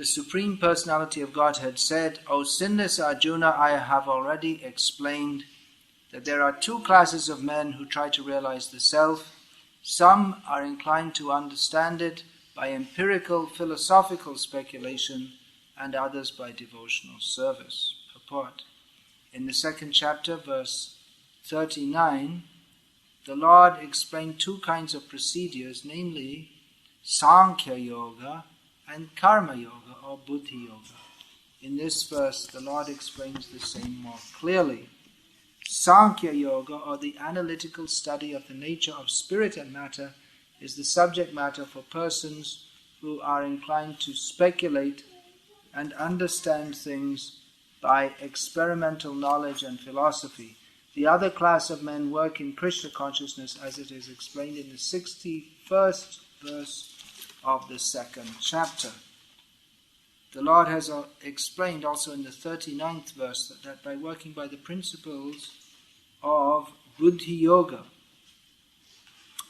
The Supreme Personality of Godhead said, O sinless Arjuna, I have already explained that there are two classes of men who try to realize the self. Some are inclined to understand it by empirical philosophical speculation and others by devotional service. Purport. In the second chapter, verse 39, the Lord explained two kinds of procedures, namely Sankhya Yoga and Karma Yoga or Buddhi Yoga. In this verse, the Lord explains the same more clearly. Sankhya Yoga, or the analytical study of the nature of spirit and matter, is the subject matter for persons who are inclined to speculate and understand things by experimental knowledge and philosophy. The other class of men work in Krishna consciousness, as it is explained in the 61st verse of the second chapter. The Lord has explained also in the 39th verse that by working by the principles of Buddhi Yoga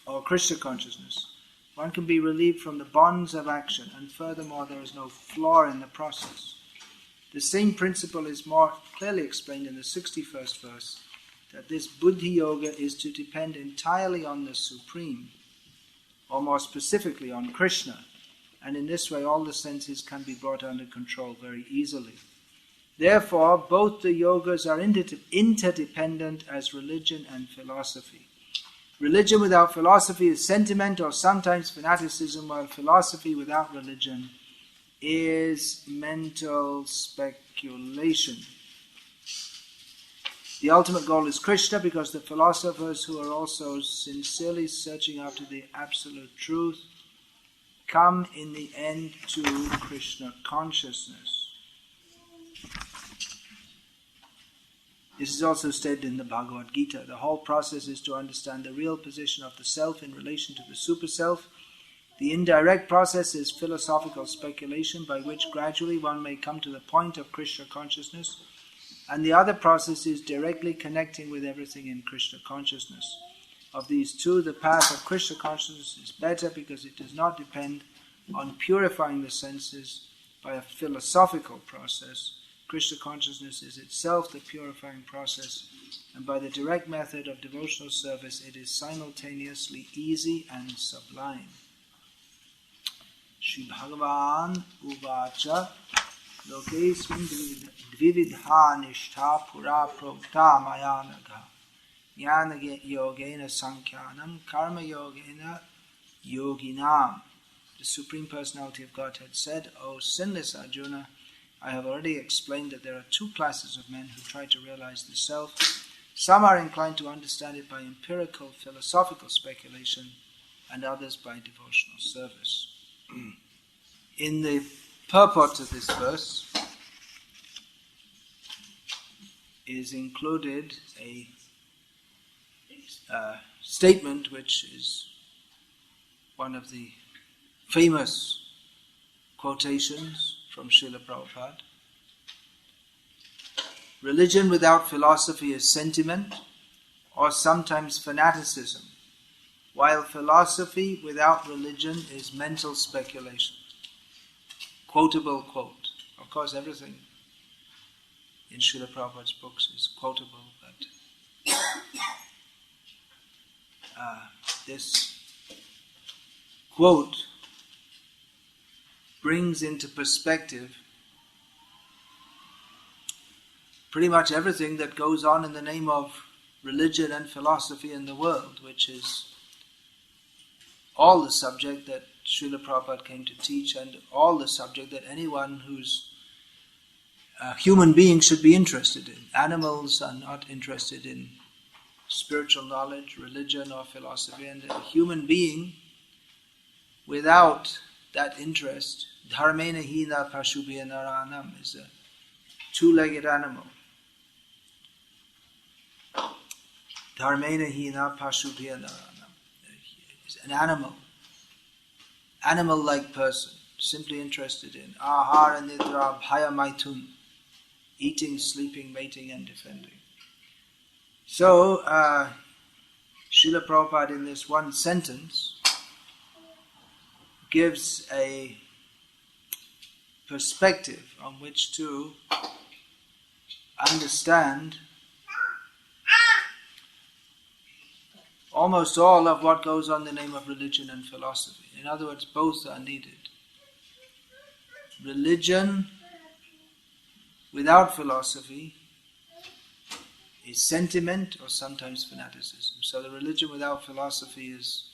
or Krishna consciousness, one can be relieved from the bonds of action, and furthermore there is no flaw in the process. The same principle is more clearly explained in the 61st verse, that this Buddhi Yoga is to depend entirely on the Supreme, or more specifically on Krishna, and in this way all the senses can be brought under control very easily. Therefore, both the yogas are interdependent as religion and philosophy. Religion without philosophy is sentiment or sometimes fanaticism, while philosophy without religion is mental speculation. The ultimate goal is Krishna, because the philosophers who are also sincerely searching after the absolute truth come in the end to Krishna consciousness. This is also stated in the Bhagavad Gita. The whole process is to understand the real position of the self in relation to the super-self. The indirect process is philosophical speculation, by which gradually one may come to the point of Krishna consciousness. And the other process is directly connecting with everything in Krishna consciousness. Of these two, the path of Krishna consciousness is better because it does not depend on purifying the senses by a philosophical process. Krishna consciousness is itself the purifying process, and by the direct method of devotional service it is simultaneously easy and sublime. Shri Bhagavan Uvacha Lokesmin Dvividha Nishtha Pura Prokta Mayanaga Jnana Yogena Sankhyanam Karma Yogena Yoginam. The Supreme Personality of Godhead said, O sinless Arjuna, I have already explained that there are two classes of men who try to realize the self. Some are inclined to understand it by empirical philosophical speculation, and others by devotional service. In the purport of this verse is included a statement which is one of the famous quotations from Srila Prabhupada. Religion without philosophy is sentiment, or sometimes fanaticism, while philosophy without religion is mental speculation. Quotable quote. Of course, everything in Srila Prabhupada's books is quotable, but this quote brings into perspective pretty much everything that goes on in the name of religion and philosophy in the world, which is all the subject that Srila Prabhupada came to teach, and all the subject that anyone who's a human being should be interested in. Animals are not interested in spiritual knowledge, religion or philosophy, and a human being without that interest, dharmena hina pashubhya naranam, is a two-legged animal. Dharmena hina pashubhya naranam is an animal-like person, simply interested in ahara nidra bhaya maithun, eating, sleeping, mating and defending. So, Srila Prabhupada in this one sentence gives a perspective on which to understand almost all of what goes on in the name of religion and philosophy. In other words, both are needed. Religion without philosophy is sentiment or sometimes fanaticism. So the religion without philosophy is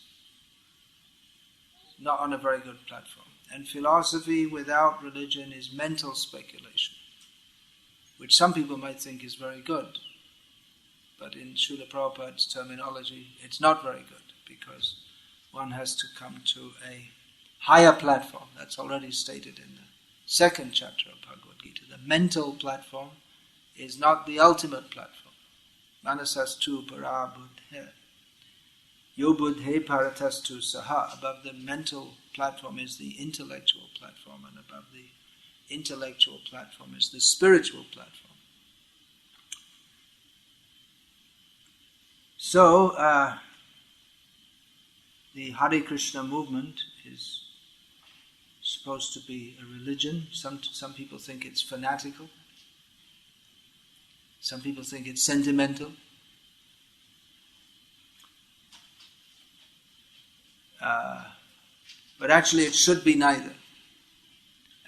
not on a very good platform. And philosophy without religion is mental speculation, which some people might think is very good. But in Srila Prabhupada's terminology, it's not very good, because one has to come to a higher platform. That's already stated in the second chapter of Bhagavad Gita. The mental platform is not the ultimate platform. Manasastu para buddhe. Yo buddhe paratastu saha. Above the mental platform is the intellectual platform, and above the intellectual platform is the spiritual platform. So, the Hare Krishna movement is supposed to be a religion. Some people think it's fanatical. Some people think it's sentimental. But actually it should be neither.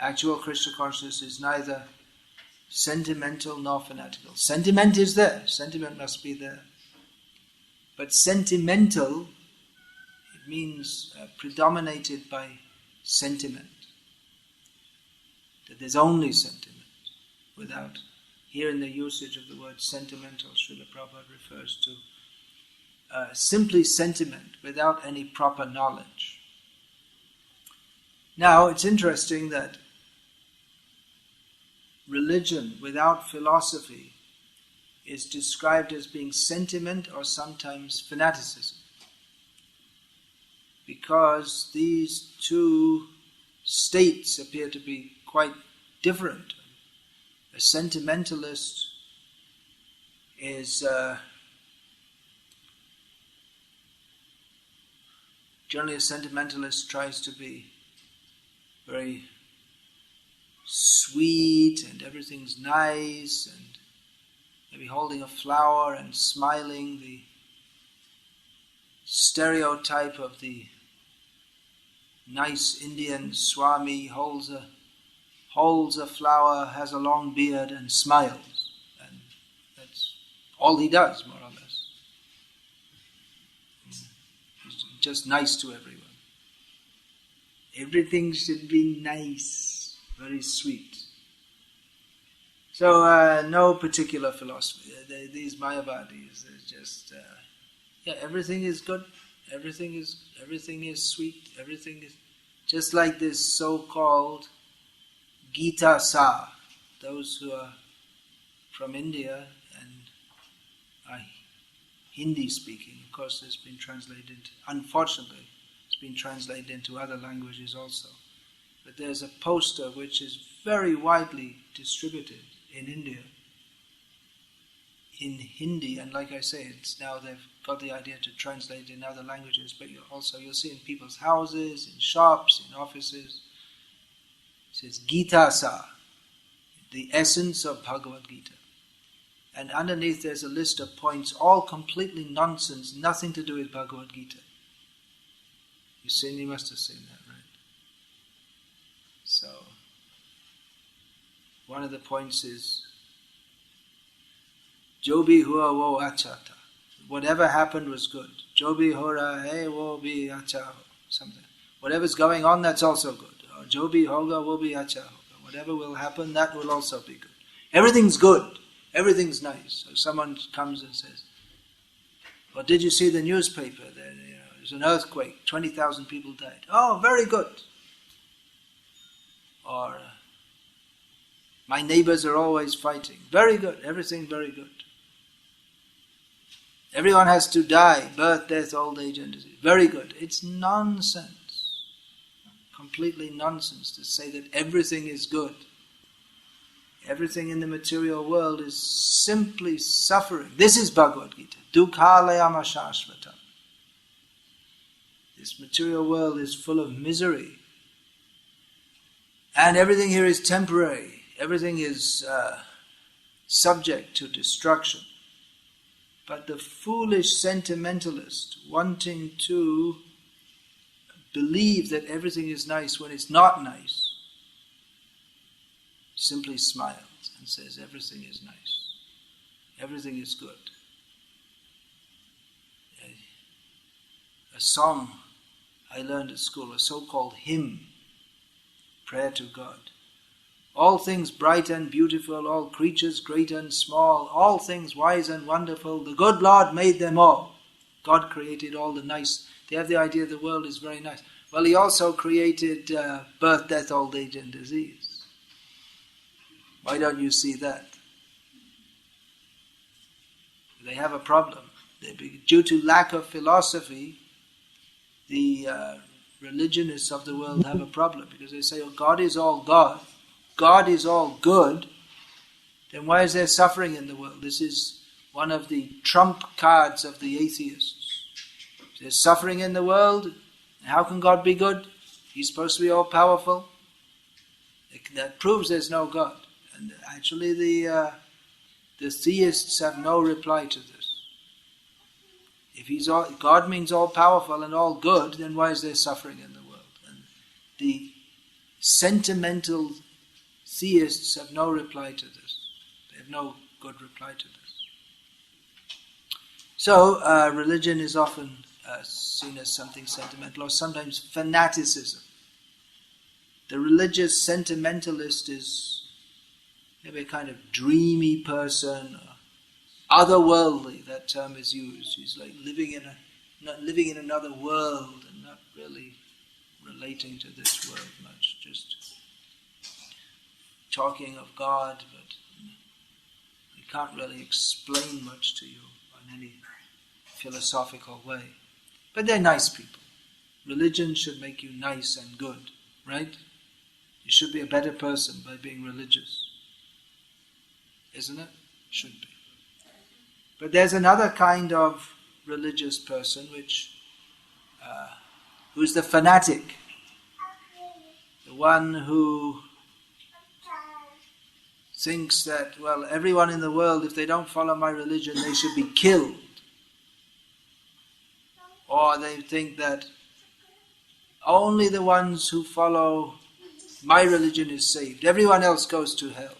Actual Krishna consciousness is neither sentimental nor fanatical. Sentiment is there. Sentiment must be there. But sentimental, it means predominated by sentiment. That there's only sentiment. Without, here in the usage of the word sentimental, Srila Prabhupada refers to simply sentiment without any proper knowledge. Now, it's interesting that religion without philosophy is described as being sentiment or sometimes fanaticism, because these two states appear to be quite different. A sentimentalist is generally a sentimentalist tries to be very sweet and everything's nice and maybe holding a flower and smiling, the stereotype of the nice Indian Swami holds a flower, has a long beard and smiles. And that's all he does, more or less. He's just nice to everyone. Everything should be nice, very sweet. So no particular philosophy. These Mayavadis, they're just everything is good, everything is sweet, everything is just like this so-called Gita Sa. Those who are from India and are Hindi speaking, of course, it's been translated. Unfortunately, it's been translated into other languages also. But there's a poster which is very widely distributed in India, in Hindi, and like I say, it's now they've got the idea to translate in other languages, but you'll see in people's houses, in shops, in offices. It says Gita Sa, the essence of Bhagavad Gita. And underneath there's a list of points, all completely nonsense, nothing to do with Bhagavad Gita. You must have seen that, right? So, one of the points is Jo bhi hua wo acha tha. Whatever happened was good. Jo bhi ho raha hai wo bhi acha ho. Something. Whatever's going on, that's also good. Or jo bhi hoga wo bhi acha hoga. Whatever will happen, that will also be good. Everything's good. Everything's nice. So someone comes and says, well, did you see the newspaper? There's an earthquake. 20,000 people died. Oh, very good. Or my neighbors are always fighting. Very good. Everything very good. Everyone has to die. Birth, death, old age, and disease. Very good. It's nonsense. Completely nonsense to say that everything is good. Everything in the material world is simply suffering. This is Bhagavad Gita. Dukhalayama shashvatam. This material world is full of misery. And everything here is temporary. Everything is subject to destruction. But the foolish sentimentalist, wanting to believe that everything is nice when it's not nice, simply smiles and says everything is nice. Everything is good. A song I learned at school, a so-called hymn, prayer to God. All things bright and beautiful, all creatures great and small, all things wise and wonderful, the good Lord made them all. God created all the nice. They have the idea the world is very nice. Well, He also created birth, death, old age and disease. Why don't you see that? They have a problem. Due to lack of philosophy, the religionists of the world have a problem, because they say, oh, God is all God, God is all good, then why is there suffering in the world? This is one of the trump cards of the atheists. If there's suffering in the world, how can God be good? He's supposed to be all powerful. That proves there's no God. And actually the theists have no reply to this. If God means all powerful and all good, then why is there suffering in the world? And the sentimental theists have no reply to this. They have no good reply to this. So religion is often seen as something sentimental, or sometimes fanaticism. The religious sentimentalist is maybe a kind of dreamy person, or otherworldly, that term is used. He's like living in another world and not really relating to this world much, just talking of God, but he can't really explain much to you in any philosophical way. But they're nice people. Religion should make you nice and good, right? You should be a better person by being religious. Isn't it? Should be. But there's another kind of religious person who's the fanatic. The one who thinks that, well, everyone in the world, if they don't follow my religion, they should be killed. Or they think that only the ones who follow my religion is saved. Everyone else goes to hell.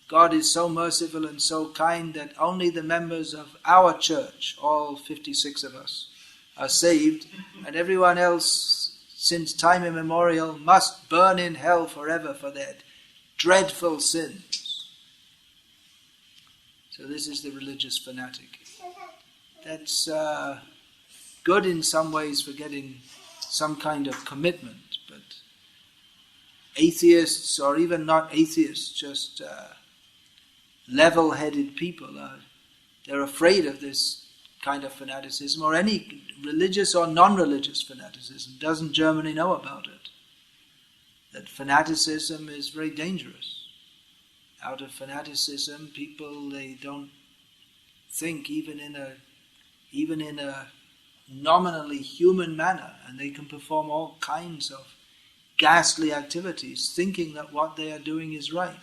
God is so merciful and so kind that only the members of our church, all 56 of us, are saved, and everyone else, since time immemorial, must burn in hell forever for their dreadful sins. So this is the religious fanatic. That's good in some ways for getting some kind of commitment, but atheists, or even not atheists, just level-headed people, they're afraid of this kind of fanaticism, or any religious or non-religious fanaticism. Doesn't Germany know about it? That fanaticism is very dangerous. Out of fanaticism, people, they don't think even in a nominally human manner, and they can perform all kinds of ghastly activities, thinking that what they are doing is right.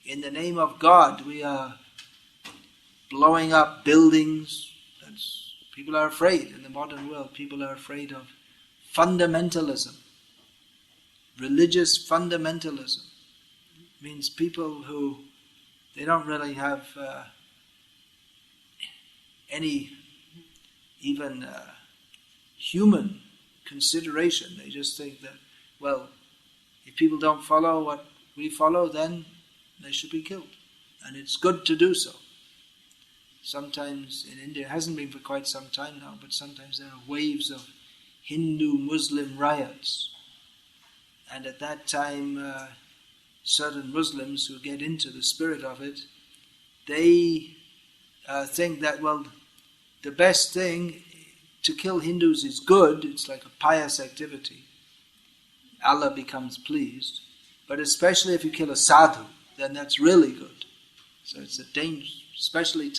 In the name of God, we are blowing up buildings. People are afraid in the modern world. People are afraid of fundamentalism. Religious fundamentalism means people who, they don't really have any even human consideration. They just think that, well, if people don't follow what we follow, then they should be killed. And it's good to do so. Sometimes in India, it hasn't been for quite some time now, but sometimes there are waves of Hindu-Muslim riots. And at that time, certain Muslims who get into the spirit of it, they think that, well, the best thing to kill Hindus is good. It's like a pious activity. Allah becomes pleased. But especially if you kill a sadhu, then that's really good. So it's especially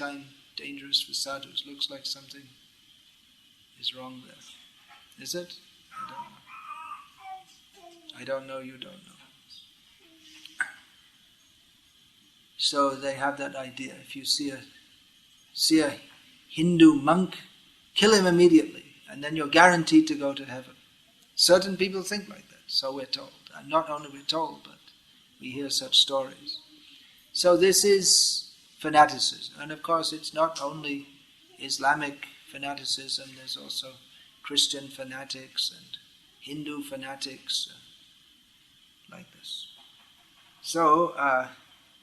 dangerous for sadhus. Looks like something is wrong there. Is it? I don't know. You don't know. So they have that idea. If you see a Hindu monk, kill him immediately, and then you're guaranteed to go to heaven. Certain people think like that, so we're told. And not only we're told, but we hear such stories. So this is fanaticism. And of course it's not only Islamic fanaticism, there's also Christian fanatics and Hindu fanatics, like this. So,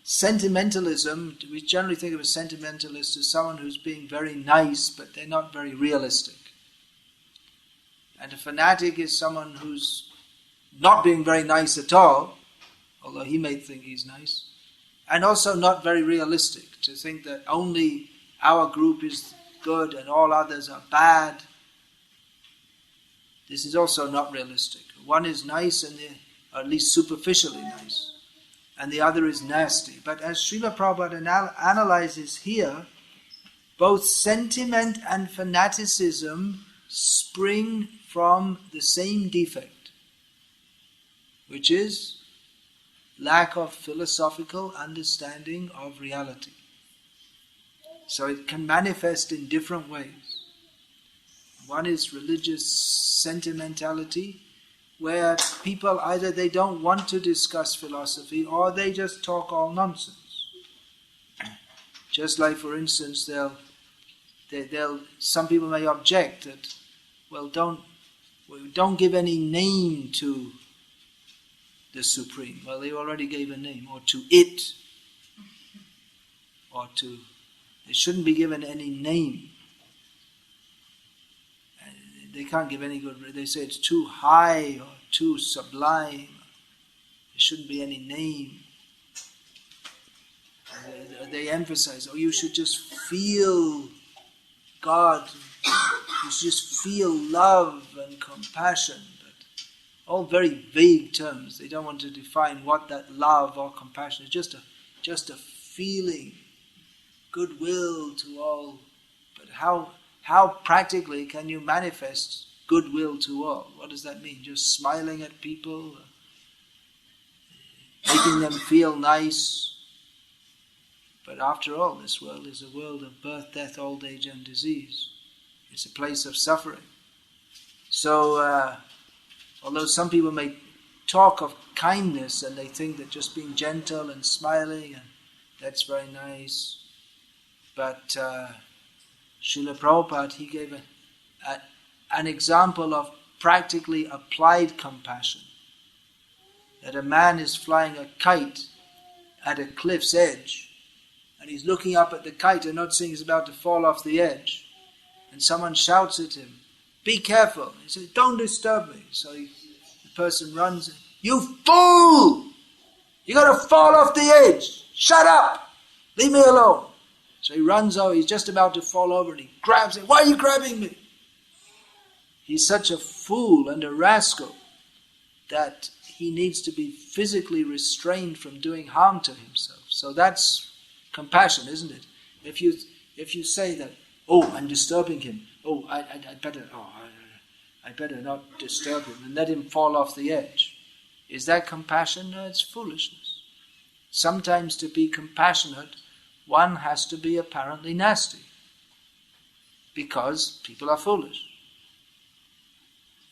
sentimentalism, we generally think of a sentimentalist as someone who's being very nice, but they're not very realistic. And a fanatic is someone who's not being very nice at all, although he may think he's nice, and also not very realistic, to think that only our group is good and all others are bad. This is also not realistic. One is nice, or at least superficially nice, and the other is nasty. But as Srila Prabhupada analyzes here, both sentiment and fanaticism spring from the same defect, which is lack of philosophical understanding of reality. So it can manifest in different ways. One is religious sentimentality, where people either they don't want to discuss philosophy or they just talk all nonsense. Just like, for instance, some people may object that, don't give any name to the Supreme. Well, they already gave a name, or to it, or to. They shouldn't be given any name. They can't give any good. They say it's too high or too sublime. There shouldn't be any name. They emphasize, you should just feel God. You should just feel love and compassion. But all very vague terms. They don't want to define what that love or compassion is. Just a feeling, goodwill to all. But how practically can you manifest goodwill to all? What does that mean? Just smiling at people? Making them feel nice? But after all, this world is a world of birth, death, old age and disease. It's a place of suffering. So, although some people may talk of kindness and they think that just being gentle and smiling, and that's very nice, but Srila Prabhupada, he gave an example of practically applied compassion. That a man is flying a kite at a cliff's edge, and he's looking up at the kite and not seeing he's about to fall off the edge. And someone shouts at him, "Be careful." He says, "Don't disturb me." So the person runs, "You fool! You're going to fall off the edge. Shut up! Leave me alone." So he runs over, he's just about to fall over, and he grabs him. "Why are you grabbing me?" He's such a fool and a rascal that he needs to be physically restrained from doing harm to himself. So that's compassion, isn't it? If you say that, I'm disturbing him. I better not disturb him and let him fall off the edge. Is that compassion? No, it's foolishness. Sometimes to be compassionate, one has to be apparently nasty, because people are foolish.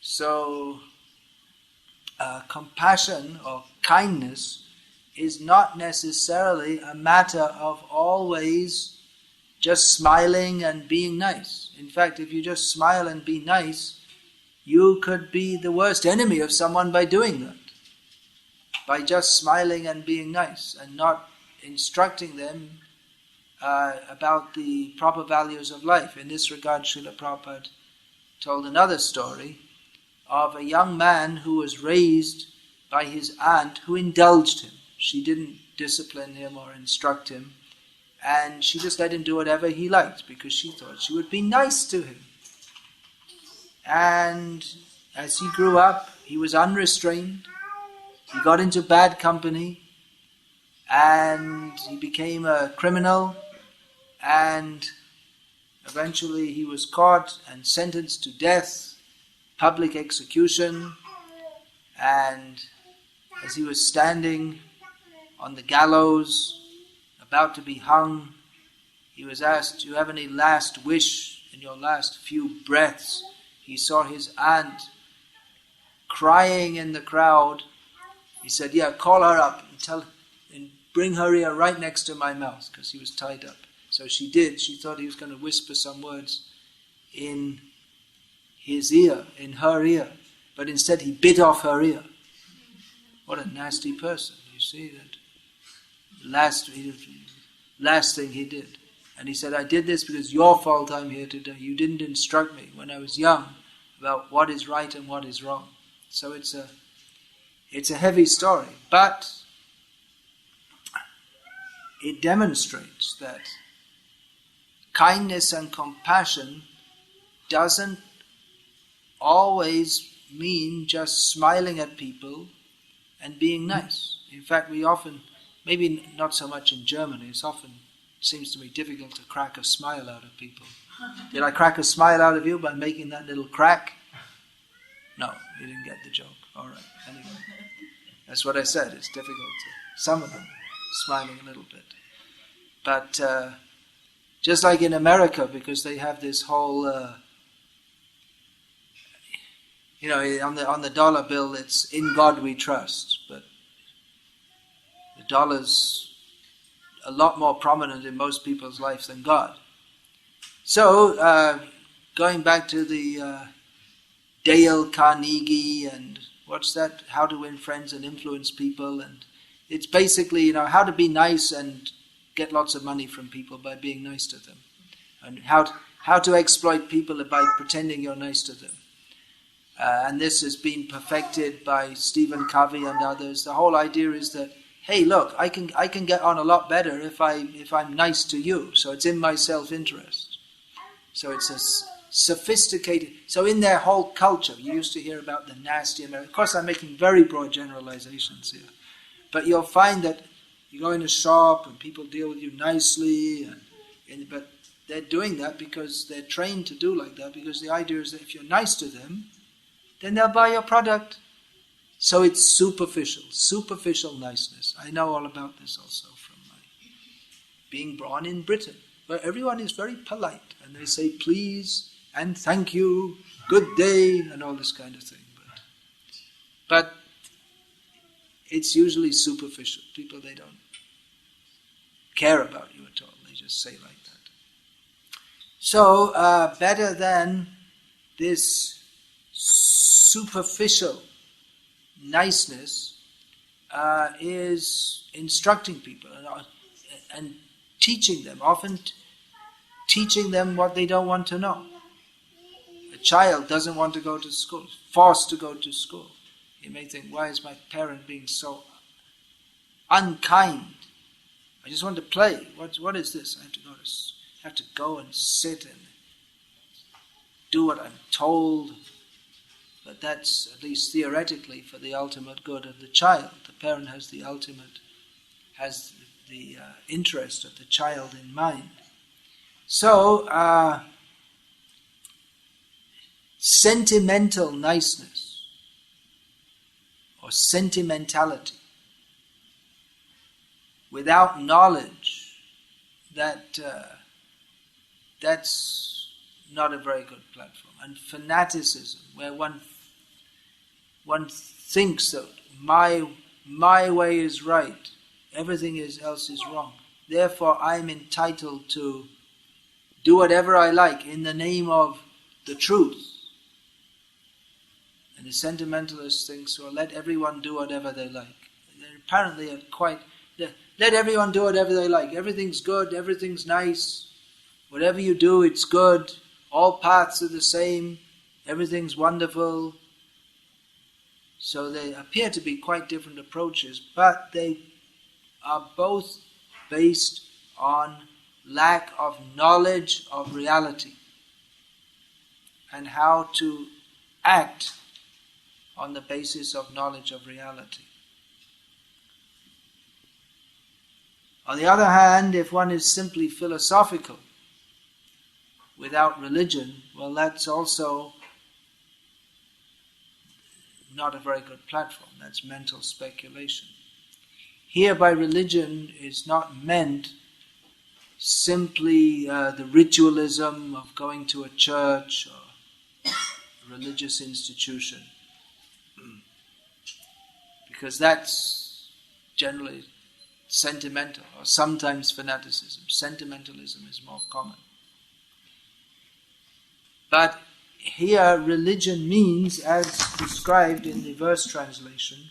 So, compassion or kindness is not necessarily a matter of always just smiling and being nice. In fact, if you just smile and be nice, you could be the worst enemy of someone by doing that. By just smiling and being nice and not instructing them about the proper values of life. In this regard, Srila Prabhupada told another story of a young man who was raised by his aunt who indulged him. She didn't discipline him or instruct him, and she just let him do whatever he liked because she thought she would be nice to him. And as he grew up, he was unrestrained. He got into bad company, and he became a criminal, and eventually he was caught and sentenced to death, public execution. And as he was standing on the gallows, about to be hung. He was asked, "Do you have any last wish in your last few breaths?" He saw his aunt crying in the crowd. He said, "Yeah, call her up and bring her here right next to my mouth," because he was tied up. So she did. She thought he was going to whisper some words in his ear, in her ear. But instead he bit off her ear. What a nasty person. You see that? Last thing he did. And he said, "I did this because your fault I'm here today. You didn't instruct me when I was young about what is right and what is wrong." So it's a heavy story. But it demonstrates that kindness and compassion doesn't always mean just smiling at people and being nice. In fact, we often, maybe not so much in Germany, it seems to me difficult to crack a smile out of people. Did I crack a smile out of you by making that little crack? No, you didn't get the joke. All right, anyway. That's what I said, it's difficult to, some of them, smiling a little bit. But just like in America, because they have this whole, on the dollar bill, it's "In God We Trust," but the dollar's a lot more prominent in most people's lives than God. So, going back to the Dale Carnegie and what's that? How to Win Friends and Influence People, and it's basically how to be nice and get lots of money from people by being nice to them, and how to exploit people by pretending you're nice to them. And this has been perfected by Stephen Covey and others. The whole idea is that, hey, look, I can get on a lot better if I'm nice to you. So it's in my self-interest. So it's a sophisticated. So in their whole culture, you used to hear about the nasty American. Of course, I'm making very broad generalizations here, but you'll find that you go in a shop and people deal with you nicely, but they're doing that because they're trained to do like that. Because the idea is that if you're nice to them, then they'll buy your product. So it's superficial niceness. I know all about this also from my being born in Britain, where everyone is very polite and they say please and thank you, good day, and all this kind of thing. But it's usually superficial. People, they don't care about you at all. They just say like that. So better than this superficial niceness is instructing people and teaching them, often teaching them what they don't want to know. A child doesn't want to go to school, forced to go to school. You may think, why is my parent being so unkind? I just want to play. What is this? I have to go and sit and do what I'm told. But that's, at least theoretically, for the ultimate good of the child. The parent has the interest of the child in mind. So, sentimental niceness or sentimentality without knowledge, that's not a very good platform. And fanaticism, where one thinks that my way is right, everything else is wrong. Therefore, I'm entitled to do whatever I like in the name of the truth. And the sentimentalist thinks, well, let everyone do whatever they like. They apparently are quite, let everyone do whatever they like. Everything's good, everything's nice. Whatever you do, it's good. All paths are the same. Everything's wonderful. So they appear to be quite different approaches, but they are both based on lack of knowledge of reality and how to act on the basis of knowledge of reality. On the other hand, if one is simply philosophical without religion, well, that's also not a very good platform. That's mental speculation. Here by religion is not meant simply the ritualism of going to a church or a religious institution. Because that's generally sentimental, or sometimes fanaticism. Sentimentalism is more common. But here religion means, as described in the verse translation,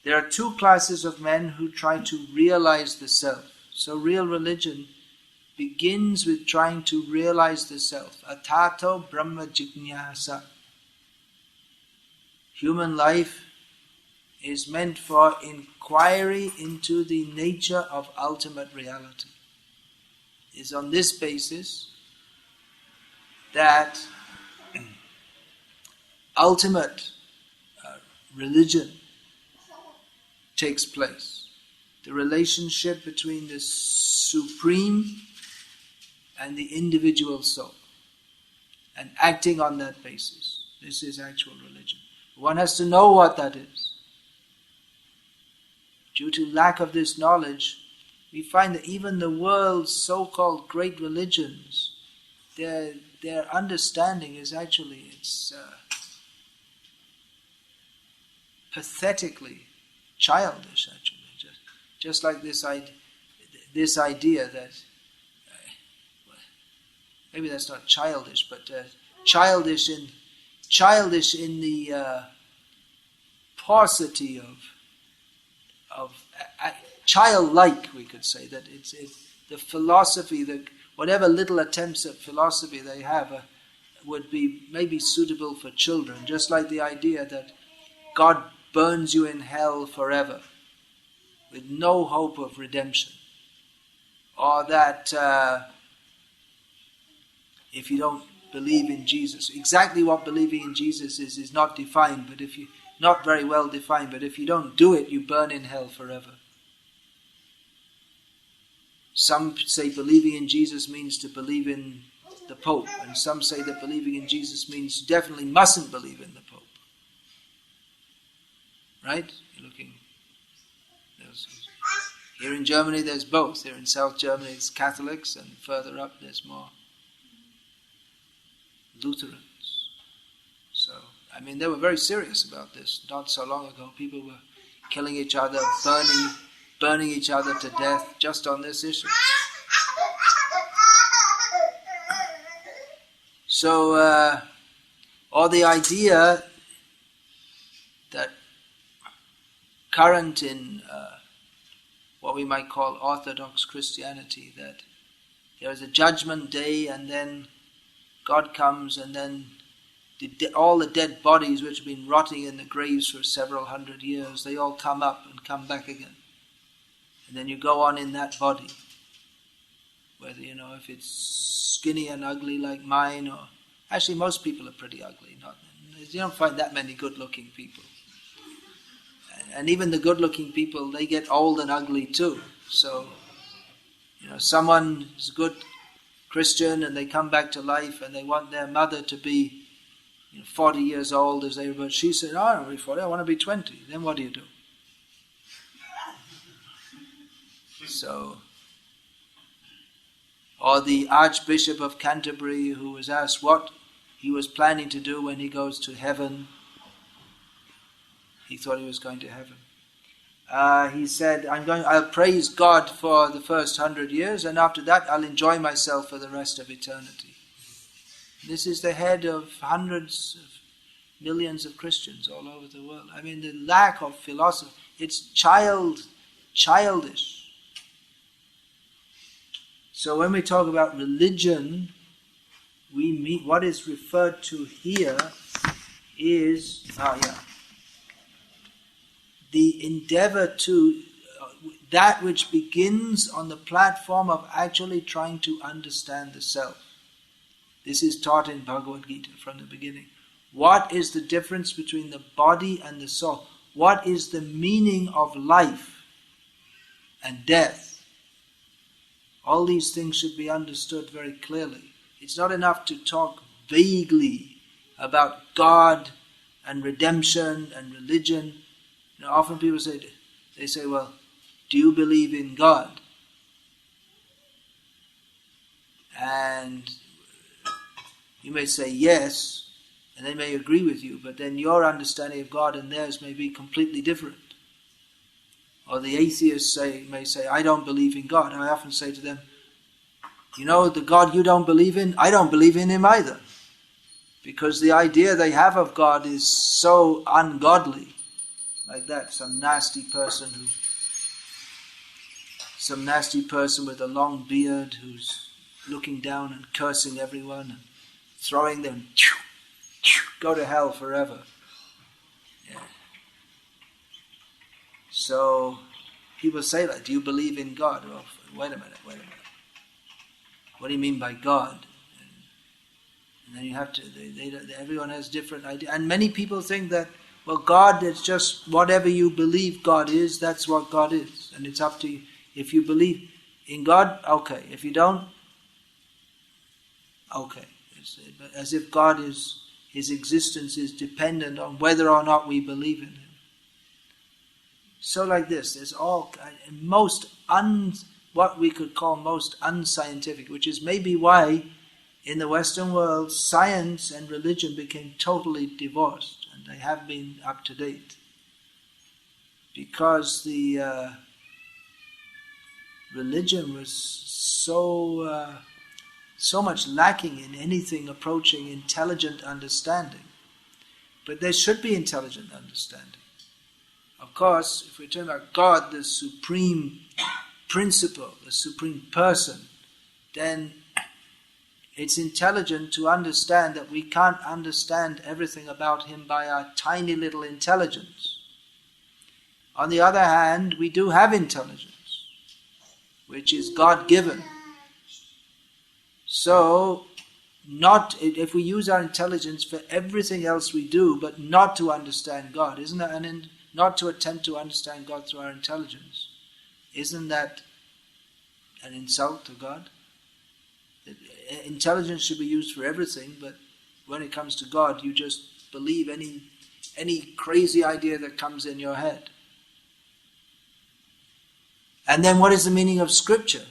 there are two classes of men who try to realize the self. So real religion begins with trying to realize the self. Atato Brahma Jignasa. Human life is meant for inquiry into the nature of ultimate reality. It's on this basis that ultimate religion takes place. The relationship between the supreme and the individual soul. And acting on that basis. This is actual religion. One has to know what that is. Due to lack of this knowledge, we find that even the world's so-called great religions, their understanding is actually, it's pathetically childish, actually. Just like this idea that, maybe that's not childish, but childish in the paucity of childlike, we could say, that it's the philosophy, whatever little attempts at philosophy they have would be maybe suitable for children, just like the idea that God burns you in hell forever with no hope of redemption, or that if you don't believe in Jesus, exactly what believing in Jesus is not defined, but if you not very well defined, but if you don't do it, you burn in hell forever. Some say believing in Jesus means to believe in the Pope, and some say that believing in Jesus means you definitely mustn't believe in the Pope. Right? You're looking. Here in Germany there's both. Here in South Germany it's Catholics, and further up there's more Lutherans. So, I mean, they were very serious about this. Not so long ago, people were killing each other, burning each other to death just on this issue. So, or the idea that current in what we might call Orthodox Christianity, that there is a judgment day and then God comes and then all the dead bodies which have been rotting in the graves for several hundred years, they all come up and come back again. And then you go on in that body. Whether, if it's skinny and ugly like mine, or... Actually, most people are pretty ugly. You don't find that many good-looking people. And even the good-looking people, they get old and ugly too. So, someone is a good Christian and they come back to life and they want their mother to be 40 years old as they were, but she said, I don't want to be 40, I want to be 20. Then what do you do? So, or the Archbishop of Canterbury who was asked what he was planning to do when he goes to heaven. He thought he was going to heaven. He said, I'll praise God for the first 100 years, and after that I'll enjoy myself for the rest of eternity. This is the head of hundreds of millions of Christians all over the world. I mean, the lack of philosophy, it's childish. So when we talk about religion, we mean what is referred to here is the endeavor to that which begins on the platform of actually trying to understand the self. This is taught in Bhagavad Gita from the beginning. What is the difference between the body and the soul? What is the meaning of life and death? All these things should be understood very clearly. It's not enough to talk vaguely about God and redemption and religion. Often people say, well, do you believe in God? and you may say yes, and they may agree with you, but then your understanding of God and theirs may be completely different. Or the atheists may say, I don't believe in God. I often say to them, you know, the God you don't believe in, I don't believe in him either. Because the idea they have of God is so ungodly. Like that, some nasty person with a long beard who's looking down and cursing everyone and throwing them, go to hell forever. Yeah. So people say that, do you believe in God? Well, wait a minute. What do you mean by God? And then you have to, everyone has different ideas. And many people think that, well, God is just whatever you believe God is, that's what God is. And it's up to you. If you believe in God, okay. If you don't, okay. As if God is, his existence is dependent on whether or not we believe in him. So like this, there's all what we could call most unscientific, which is maybe why in the Western world science and religion became totally divorced, and they have been up to date. Because the religion was so much lacking in anything approaching intelligent understanding. But there should be intelligent understanding. Of course, if we're talking about God, the supreme principle, the supreme person, then it's intelligent to understand that we can't understand everything about him by our tiny little intelligence. On the other hand, we do have intelligence, which is God-given. So, if we use our intelligence for everything else we do, but not to understand God, isn't that not to attempt to understand God through our intelligence, isn't that an insult to God? Intelligence should be used for everything, but when it comes to God, you just believe any crazy idea that comes in your head. And then what is the meaning of Scripture?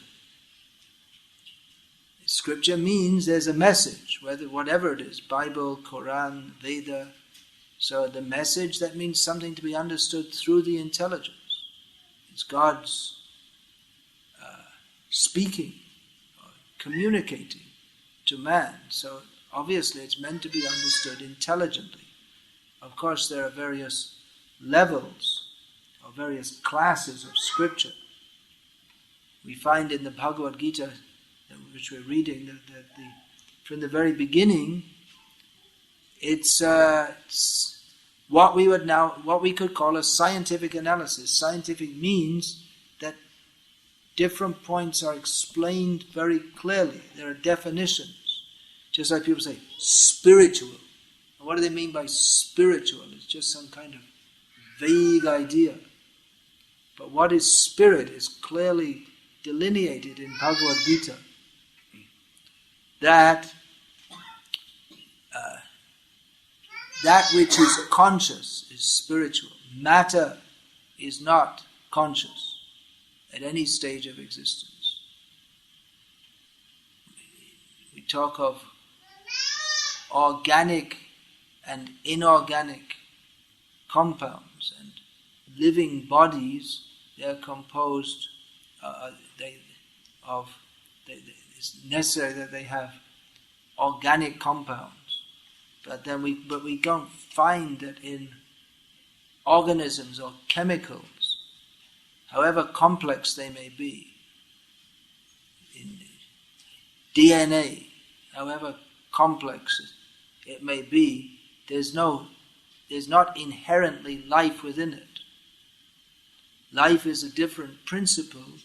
Scripture means there's a message, whatever it is, Bible, Quran, Veda. So the message, that means something to be understood through the intelligence. It's God's speaking, or communicating to man. So obviously it's meant to be understood intelligently. Of course there are various levels or various classes of Scripture. We find in the Bhagavad Gita, which we're reading, that from the very beginning, it's what we could call a scientific analysis. Scientific means that different points are explained very clearly. There are definitions. Just like people say, spiritual. And what do they mean by spiritual? It's just some kind of vague idea. But what is spirit is clearly delineated in Bhagavad Gita. That which is conscious is spiritual. Matter is not conscious at any stage of existence. We talk of organic and inorganic compounds, and living bodies. They're composed. It's necessary that they have organic compounds. But we don't find that in organisms or chemicals, however complex they may be, in DNA, however complex it may be, there's not inherently life within it. Life is a different principle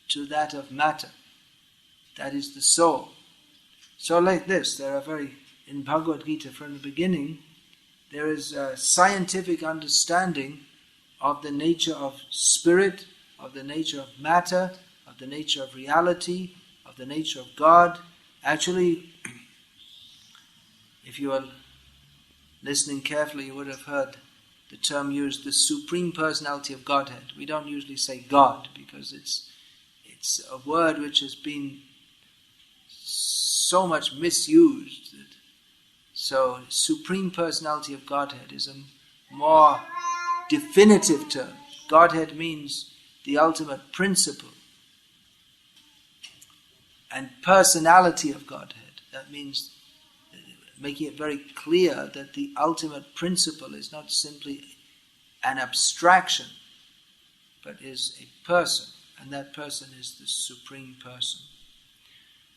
to that of matter. That is the soul. So like this, in Bhagavad Gita from the beginning, there is a scientific understanding of the nature of spirit, of the nature of matter, of the nature of reality, of the nature of God. Actually, if you are listening carefully, you would have heard the term used, the Supreme Personality of Godhead. We don't usually say God, because it's a word which has been so much misused. So, Supreme Personality of Godhead is a more definitive term. Godhead means the ultimate principle. And personality of Godhead, that means making it very clear that the ultimate principle is not simply an abstraction, but is a person, and that person is the Supreme Person.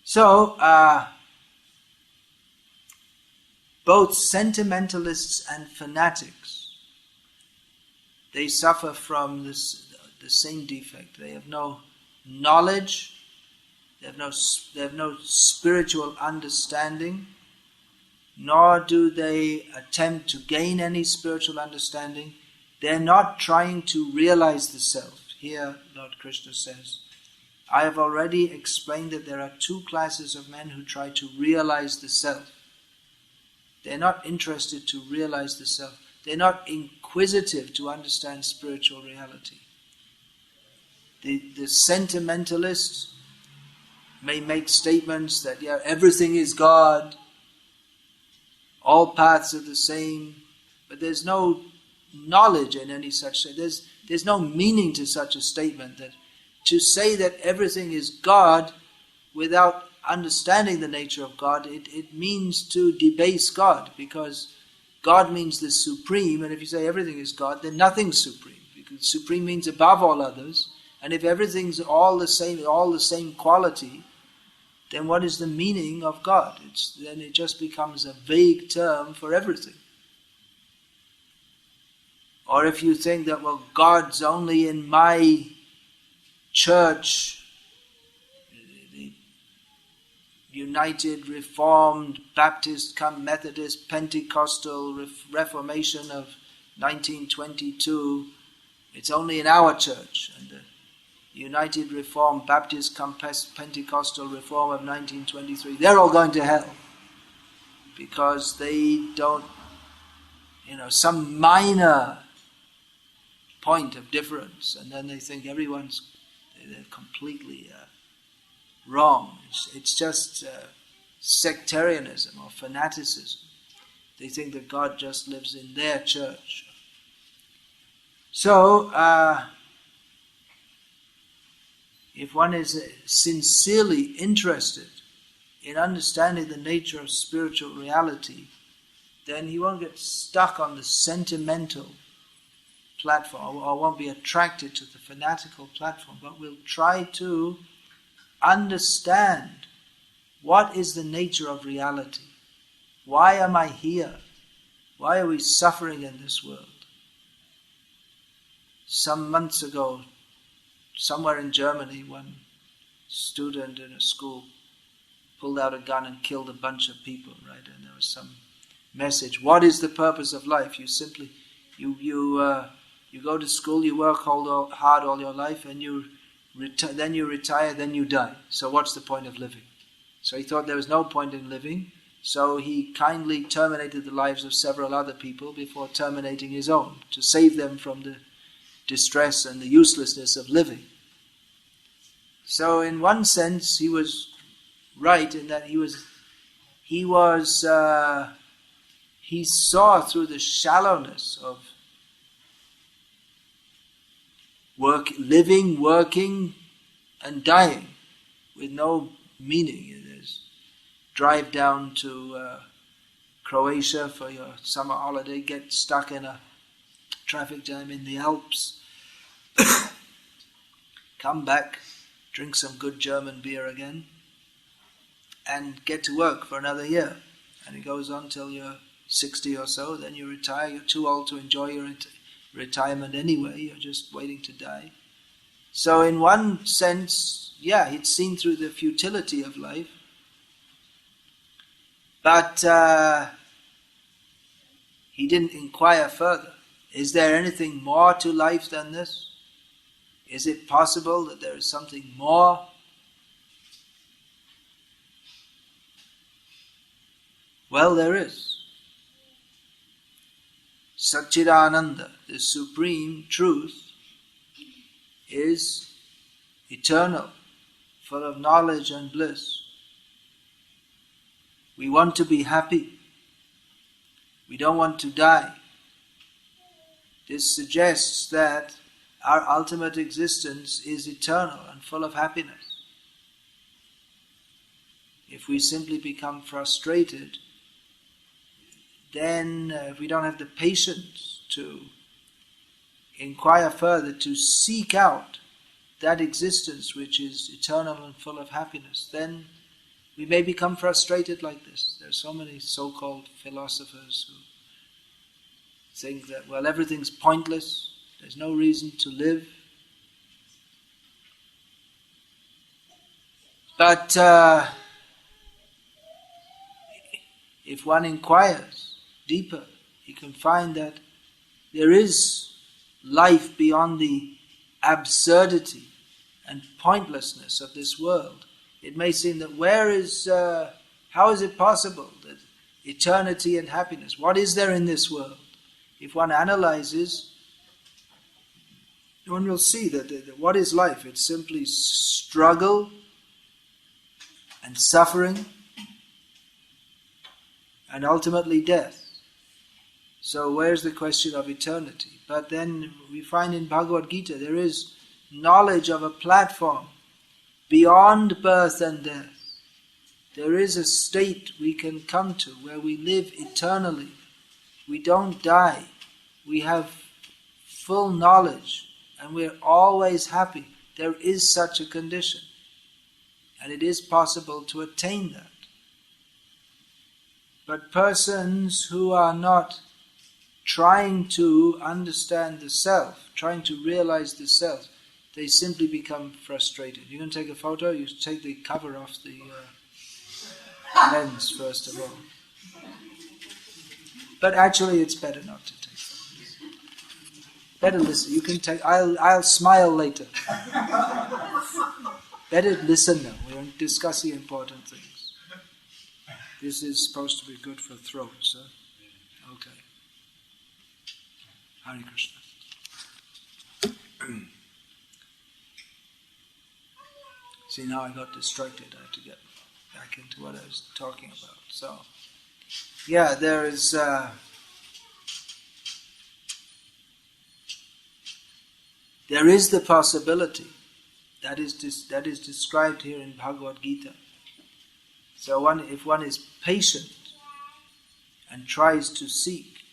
So, both sentimentalists and fanatics, they suffer from the same defect. They have no knowledge, they have no spiritual understanding, nor do they attempt to gain any spiritual understanding. They're not trying to realize the self. Here, Lord Krishna says, I have already explained that there are two classes of men who try to realize the self. They're not interested to realize the self. They're not inquisitive to understand spiritual reality. The sentimentalists may make statements that, yeah, everything is God, all paths are the same, but there's no knowledge in any such thing. There's no meaning to such a statement. That to say that everything is God without understanding the nature of God, it means to debase God, because God means the supreme, and if you say everything is God, then nothing's supreme, because supreme means above all others, and if everything's all the same quality, then what is the meaning of God? Then it just becomes a vague term for everything. Or if you think that, well, God's only in my church, the United, Reformed, Baptist, come Methodist, Pentecostal Reformation of 1922, it's only in our church. And the United, Reformed, Baptist, come Pentecostal Reform of 1923, they're all going to hell because they don't, some minor point of difference, and then they think they're completely wrong. It's just sectarianism or fanaticism. They think that God just lives in their church. So, if one is sincerely interested in understanding the nature of spiritual reality, then he won't get stuck on the sentimental platform, or won't be attracted to the fanatical platform, but will try to understand what is the nature of reality. Why am I here? Why are we suffering in this world? Some months ago, somewhere in Germany, one student in a school pulled out a gun and killed a bunch of people, right? And there was some message. What is the purpose of life? You simply, you go to school, you work hard all your life, and then you retire, then you die. So what's the point of living? So he thought there was no point in living, so he kindly terminated the lives of several other people before terminating his own, to save them from the distress and the uselessness of living. So in one sense, he was right in that he saw through the shallowness of living, working, and dying with no meaning. There's drive down to Croatia for your summer holiday, get stuck in a traffic jam in the Alps, come back, drink some good German beer again, and get to work for another year. And it goes on till you're 60 or so, then you retire. You're too old to enjoy your retirement anyway, you're just waiting to die. So in one sense, yeah, he'd seen through the futility of life, but he didn't inquire further. Is there anything more to life than this? Is it possible that there is something more? Well, there is. Satchidananda, the supreme truth, is eternal, full of knowledge and bliss. We want to be happy. We don't want to die. This suggests that our ultimate existence is eternal and full of happiness. If we simply become frustrated, then if we don't have the patience to inquire further, to seek out that existence which is eternal and full of happiness, then we may become frustrated like this. There are so many so-called philosophers who think that, well, everything's pointless, there's no reason to live. But if one inquires deeper, he can find that there is life beyond the absurdity and pointlessness of this world. It may seem that how is it possible that eternity and happiness, what is there in this world? If one analyzes, one will see that what is life? It's simply struggle and suffering and ultimately death. So where's the question of eternity? But then we find in Bhagavad Gita there is knowledge of a platform beyond birth and death. There is a state we can come to where we live eternally. We don't die. We have full knowledge and we're always happy. There is such a condition. And it is possible to attain that. But persons who are not trying to understand the self, trying to realize the self, they simply become frustrated. You're going to take a photo, you take the cover off the lens first of all. But actually it's better not to take photos. Better listen. You can take, I'll smile later. Better listen now. We're discussing important things. This is supposed to be good for throat, sir. Okay. Hare Krishna. See, now I got distracted. I have to get back into what I was talking about. So, yeah, there is the possibility that is described here in Bhagavad Gita. So if one is patient and tries to seek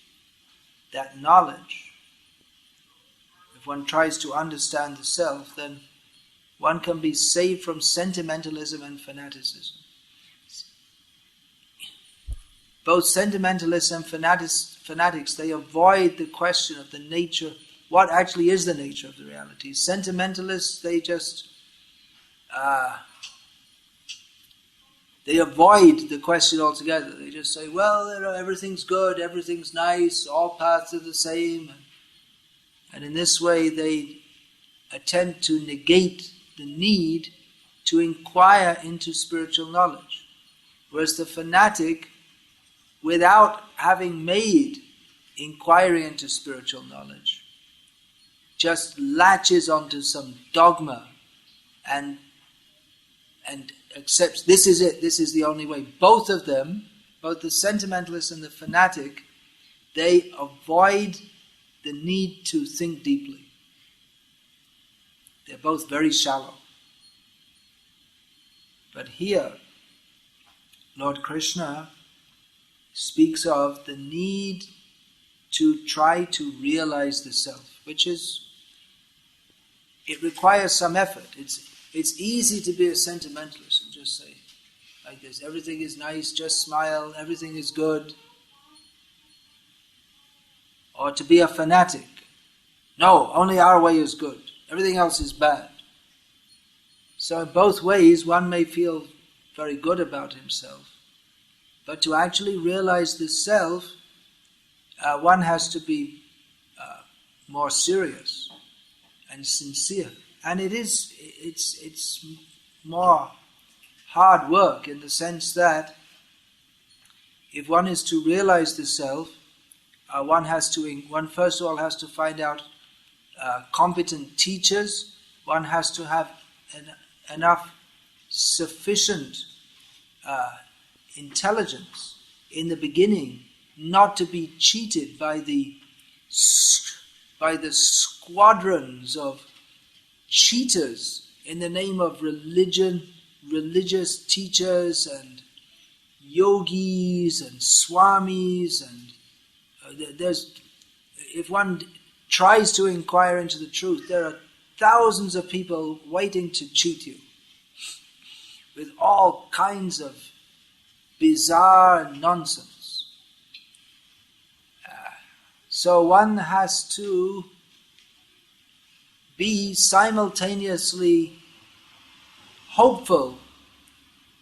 that knowledge, if one tries to understand the self, then one can be saved from sentimentalism and fanaticism. Both sentimentalists and fanatics, they avoid the question of the nature, what actually is the nature of the reality. Sentimentalists, they just they avoid the question altogether. They just say, well, everything's good, everything's nice, all paths are the same. And in this way they attempt to negate the need to inquire into spiritual knowledge. Whereas the fanatic, without having made inquiry into spiritual knowledge, just latches onto some dogma and accepts this is it, this is the only way. Both of them, both the sentimentalist and the fanatic, they avoid the need to think deeply. They're both very shallow. But here, Lord Krishna speaks of the need to try to realize the self, which is, it requires some effort. It's easy to be a sentimentalist and just say, like this, everything is nice, just smile, everything is good. Or to be a fanatic, no, only our way is good, everything else is bad. So in both ways, one may feel very good about himself, but to actually realize the self, one has to be more serious and sincere. And it's more hard work in the sense that if one is to realize the self, one first of all has to find out competent teachers. One has to have enough sufficient intelligence in the beginning, not to be cheated by the squadrons of cheaters in the name of religion, religious teachers and yogis and swamis, and if one tries to inquire into the truth, there are thousands of people waiting to cheat you with all kinds of bizarre nonsense. So one has to be simultaneously hopeful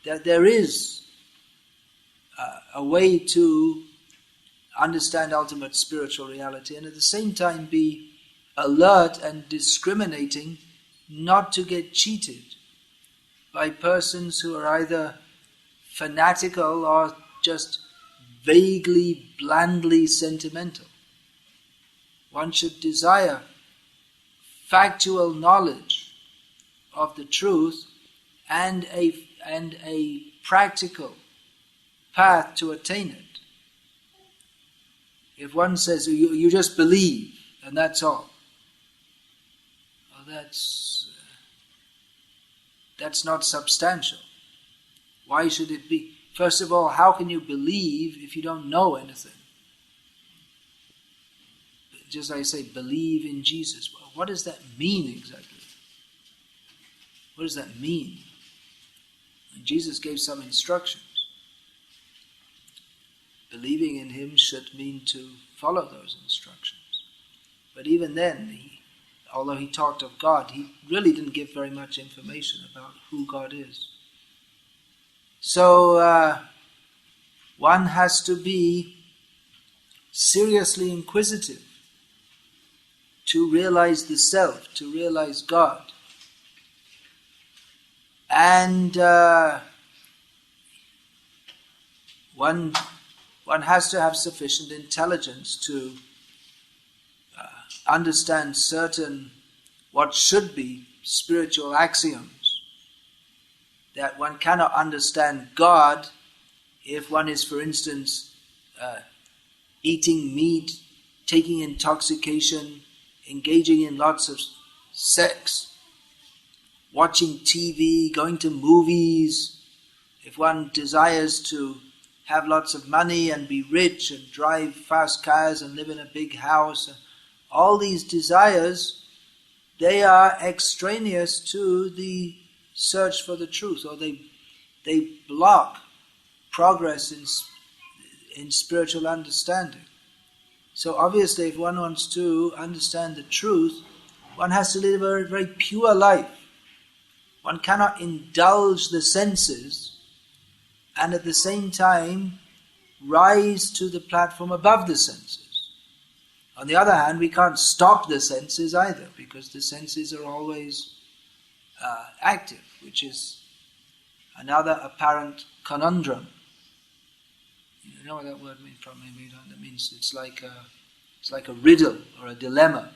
that there is a way to understand ultimate spiritual reality, and at the same time be alert and discriminating not to get cheated by persons who are either fanatical or just vaguely, blandly sentimental. One should desire factual knowledge of the truth and a practical path to attain it. If one says, you just believe and that's all, well, that's not substantial. Why should it be? First of all, how can you believe if you don't know anything? Just like I say, believe in Jesus. Well, what does that mean exactly? What does that mean? And Jesus gave some instructions. Believing in him should mean to follow those instructions. But even then, although he talked of God, he really didn't give very much information about who God is. So one has to be seriously inquisitive to realize the self, to realize God. And one has to have sufficient intelligence to understand certain, what should be spiritual axioms. That one cannot understand God if one is, for instance, eating meat, taking intoxication, engaging in lots of sex, watching TV, going to movies. If one desires to have lots of money and be rich and drive fast cars and live in a big house, all these desires, they are extraneous to the search for the truth, or they block progress in spiritual understanding. So obviously, if one wants to understand the truth, one has to live a very pure life. One cannot indulge the senses and at the same time rise to the platform above the senses. On the other hand, we can't stop the senses either, because the senses are always active, which is another apparent conundrum. You know what that word means? Probably maybe you don't. That means it's like a riddle or a dilemma.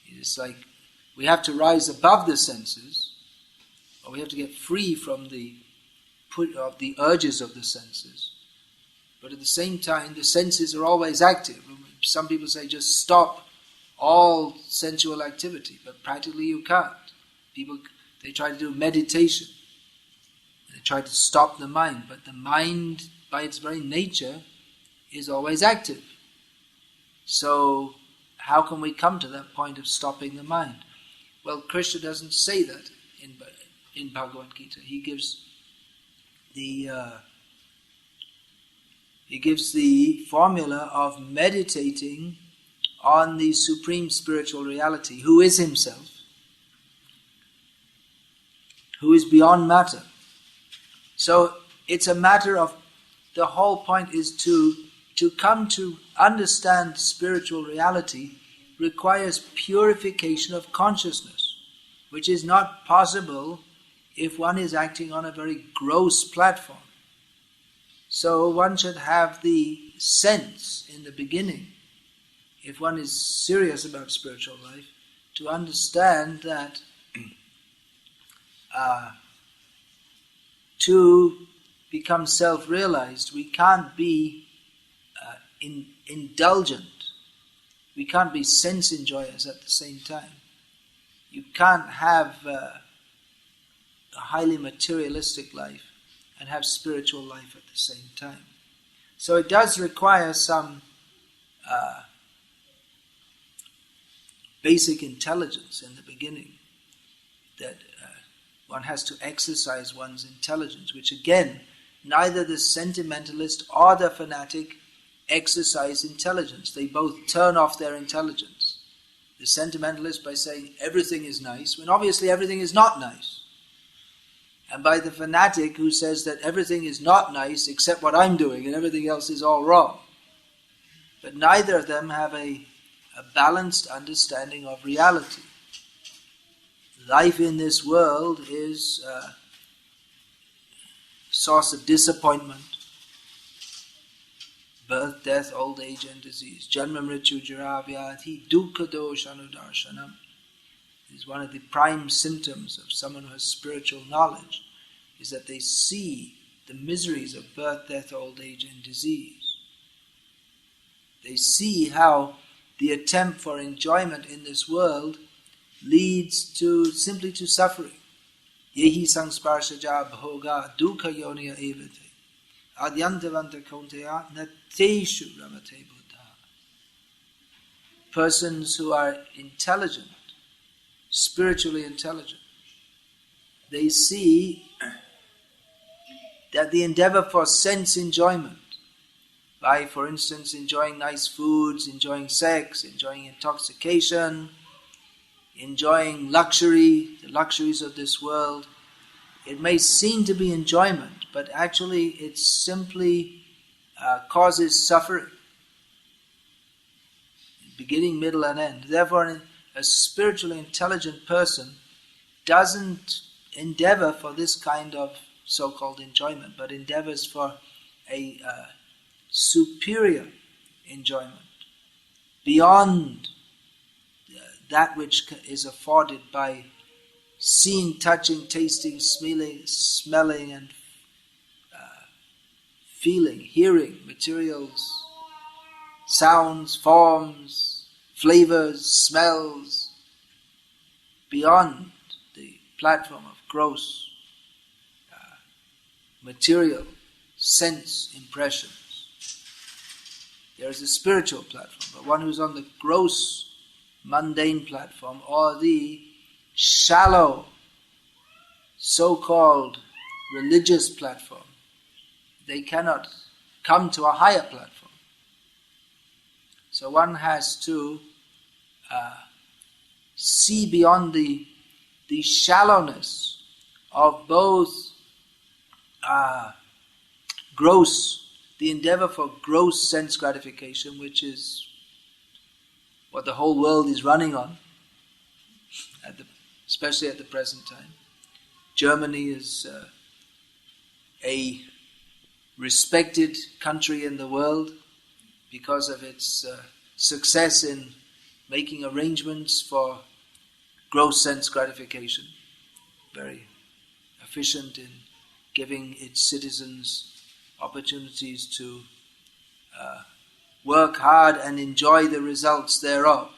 It's like we have to rise above the senses, or we have to get free from the urges of the senses. But at the same time, the senses are always active. Some people say just stop all sensual activity, but practically you can't. People, they try to do meditation. They try to stop the mind, but the mind, by its very nature, is always active. So how can we come to that point of stopping the mind? Well, Krishna doesn't say that in Bhagavad Gita. He gives the formula of meditating on the supreme spiritual reality, who is himself, who is beyond matter. So it's a matter of, the whole point is to come to understand spiritual reality requires purification of consciousness, which is not possible if one is acting on a very gross platform. So one should have the sense in the beginning, if one is serious about spiritual life, to understand that to become self-realized, we can't be indulgent. We can't be sense enjoyers at the same time. You can't have a highly materialistic life and have spiritual life at the same time. So it does require some basic intelligence in the beginning, that one has to exercise one's intelligence, which again, neither the sentimentalist or the fanatic exercise intelligence. They both turn off their intelligence. The sentimentalist by saying everything is nice, when obviously everything is not nice. And by the fanatic who says that everything is not nice except what I'm doing and everything else is all wrong. But neither of them have a balanced understanding of reality. Life in this world is a source of disappointment. Birth, death, old age and disease. Janma mrityu jara vyadhi dukkha dosha anudarshanam is one of the prime symptoms of someone who has spiritual knowledge, is that they see the miseries of birth, death, old age and disease. They see how the attempt for enjoyment in this world leads simply to suffering. Yehi sangsparshaja bhoga dukkha yoniya evate adyantavanta kaunteya nateshu ramate buddha. Persons who are intelligent, spiritually intelligent, they see that the endeavor for sense enjoyment, by, for instance, enjoying nice foods, enjoying sex, enjoying intoxication, enjoying luxury, the luxuries of this world, it may seem to be enjoyment, but actually it simply causes suffering, beginning, middle and end. Therefore, a spiritually intelligent person doesn't endeavor for this kind of so-called enjoyment, but endeavors for a superior enjoyment beyond that which is afforded by seeing, touching, tasting, smelling and feeling, hearing, materials, sounds, forms, flavors, smells, beyond the platform of gross material sense impressions. There is a spiritual platform, but one who's on the gross, mundane platform, or the shallow, so-called religious platform, they cannot come to a higher platform. So one has to see beyond the shallowness of both the endeavor for gross sense gratification, which is what the whole world is running on, especially at the present time. Germany is a respected country in the world because of its success in making arrangements for gross sense gratification. Very efficient in giving its citizens opportunities to work hard and enjoy the results thereof.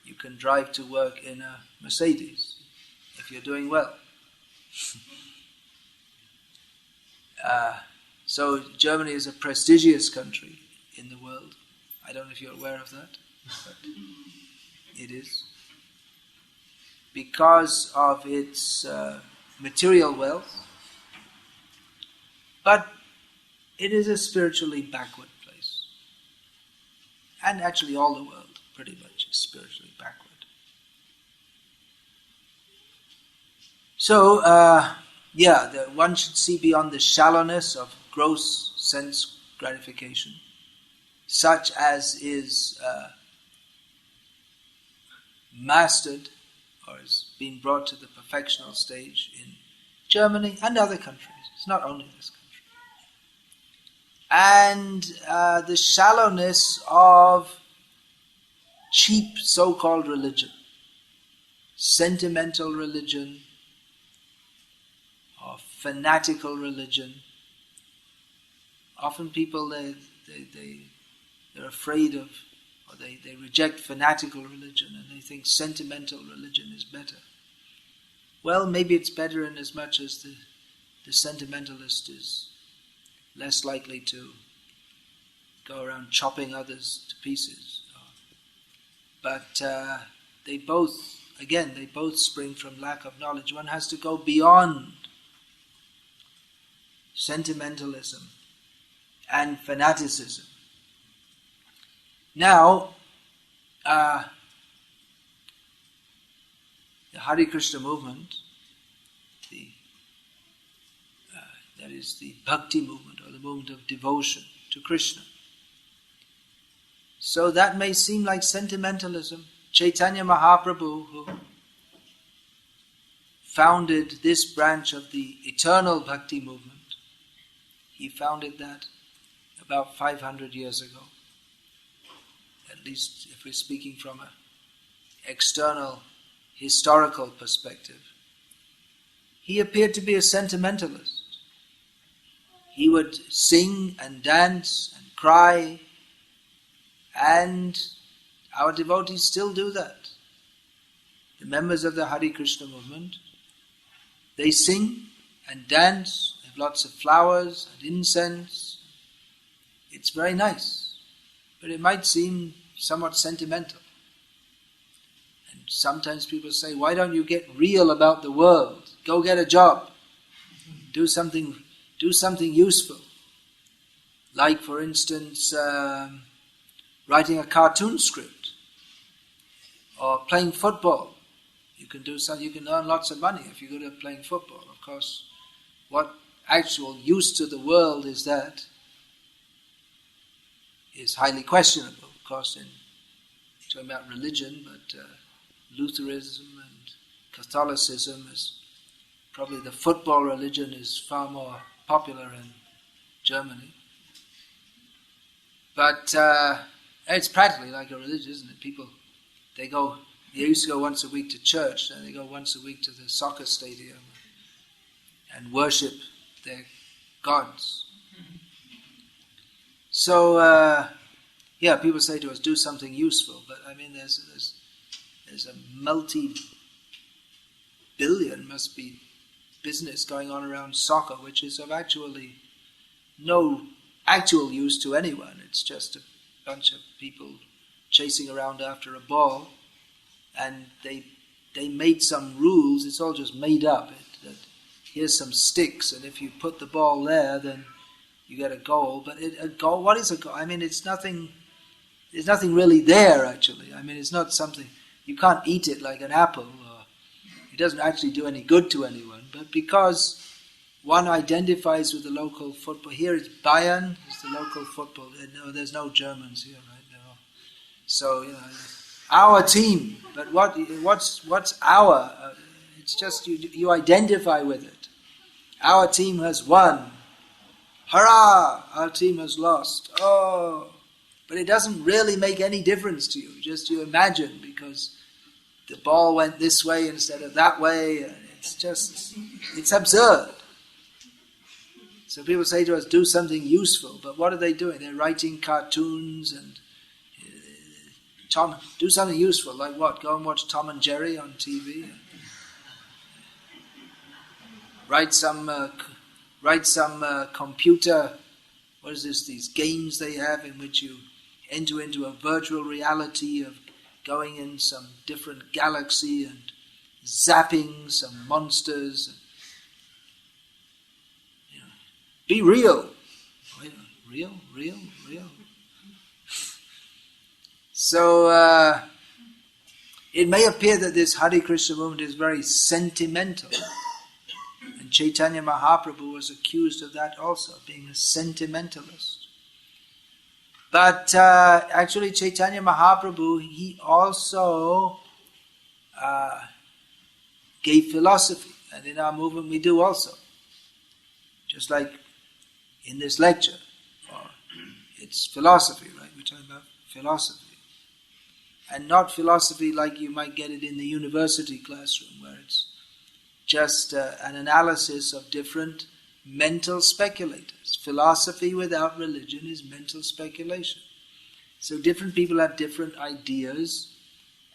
You can drive to work in a Mercedes if you're doing well. So Germany is a prestigious country in the world. I don't know if you're aware of that, but it is. Because of its material wealth, but it is a spiritually backward place. And actually all the world pretty much is spiritually backward. So, one should see beyond the shallowness of gross sense gratification, such as is mastered or is being brought to the perfectional stage in Germany and other countries. It's not only this country. And the shallowness of cheap so-called religion, sentimental religion, or fanatical religion. Often people, they're afraid of, or they reject fanatical religion and they think sentimental religion is better. Well, maybe it's better in as much as the sentimentalist is less likely to go around chopping others to pieces. But they both spring from lack of knowledge. One has to go beyond sentimentalism and fanaticism. Now, the Hare Krishna movement, that is the bhakti movement, or the movement of devotion to Krishna. So that may seem like sentimentalism. Chaitanya Mahaprabhu, who founded this branch of the eternal bhakti movement, he founded that about 500 years ago. At least if we're speaking from an external historical perspective. He appeared to be a sentimentalist. He would sing and dance and cry, and our devotees still do that. The members of the Hare Krishna movement, they sing and dance, have lots of flowers and incense. It's very nice, but it might seem somewhat sentimental. And sometimes people say, why don't you get real about the world? Go get a job. Do something useful. Like, for instance, writing a cartoon script or playing football. You can do something. You can earn lots of money if you're good at playing football. Of course, what actual use to the world is that is highly questionable. Of course, in talking about religion, but Lutheranism and Catholicism is probably the football religion is far more popular in Germany. But it's practically like a religion, isn't it? People, they used to go once a week to church, and they go once a week to the soccer stadium and worship their gods. So, people say to us, do something useful, but I mean, there's a multi-billion, must be, business going on around soccer, which is of actually no actual use to anyone. It's just a bunch of people chasing around after a ball, and they made some rules. It's all just made up. That here's some sticks, and if you put the ball there, then you get a goal. But a goal, what is a goal? I mean, it's nothing. There's nothing really there, actually. I mean, it's not something, you can't eat it like an apple, or it doesn't actually do any good to anyone. But because one identifies with the local football, here it's Bayern, it's the local football. No, there's no Germans here right now. So, our team. But what's our? It's just you identify with it. Our team has won. Hurrah! Our team has lost. Oh! But it doesn't really make any difference to you. Just you imagine, because the ball went this way instead of that way. And it's absurd. So people say to us, do something useful. But what are they doing? They're writing cartoons and do something useful. Like what? Go and watch Tom and Jerry on TV. Write some computer. What is this? These games they have in which you enter into a virtual reality of going in some different galaxy and zapping some monsters. Be real. Real. So it may appear that this Hare Krishna movement is very sentimental. And Chaitanya Mahaprabhu was accused of that also, being a sentimentalist. But actually Chaitanya Mahaprabhu, he also gave philosophy. And in our movement we do also. Just like in this lecture. It's philosophy, right? We're talking about philosophy. And not philosophy like you might get it in the university classroom, where it's just an analysis of different mental speculators. Philosophy without religion is mental speculation. So different people have different ideas,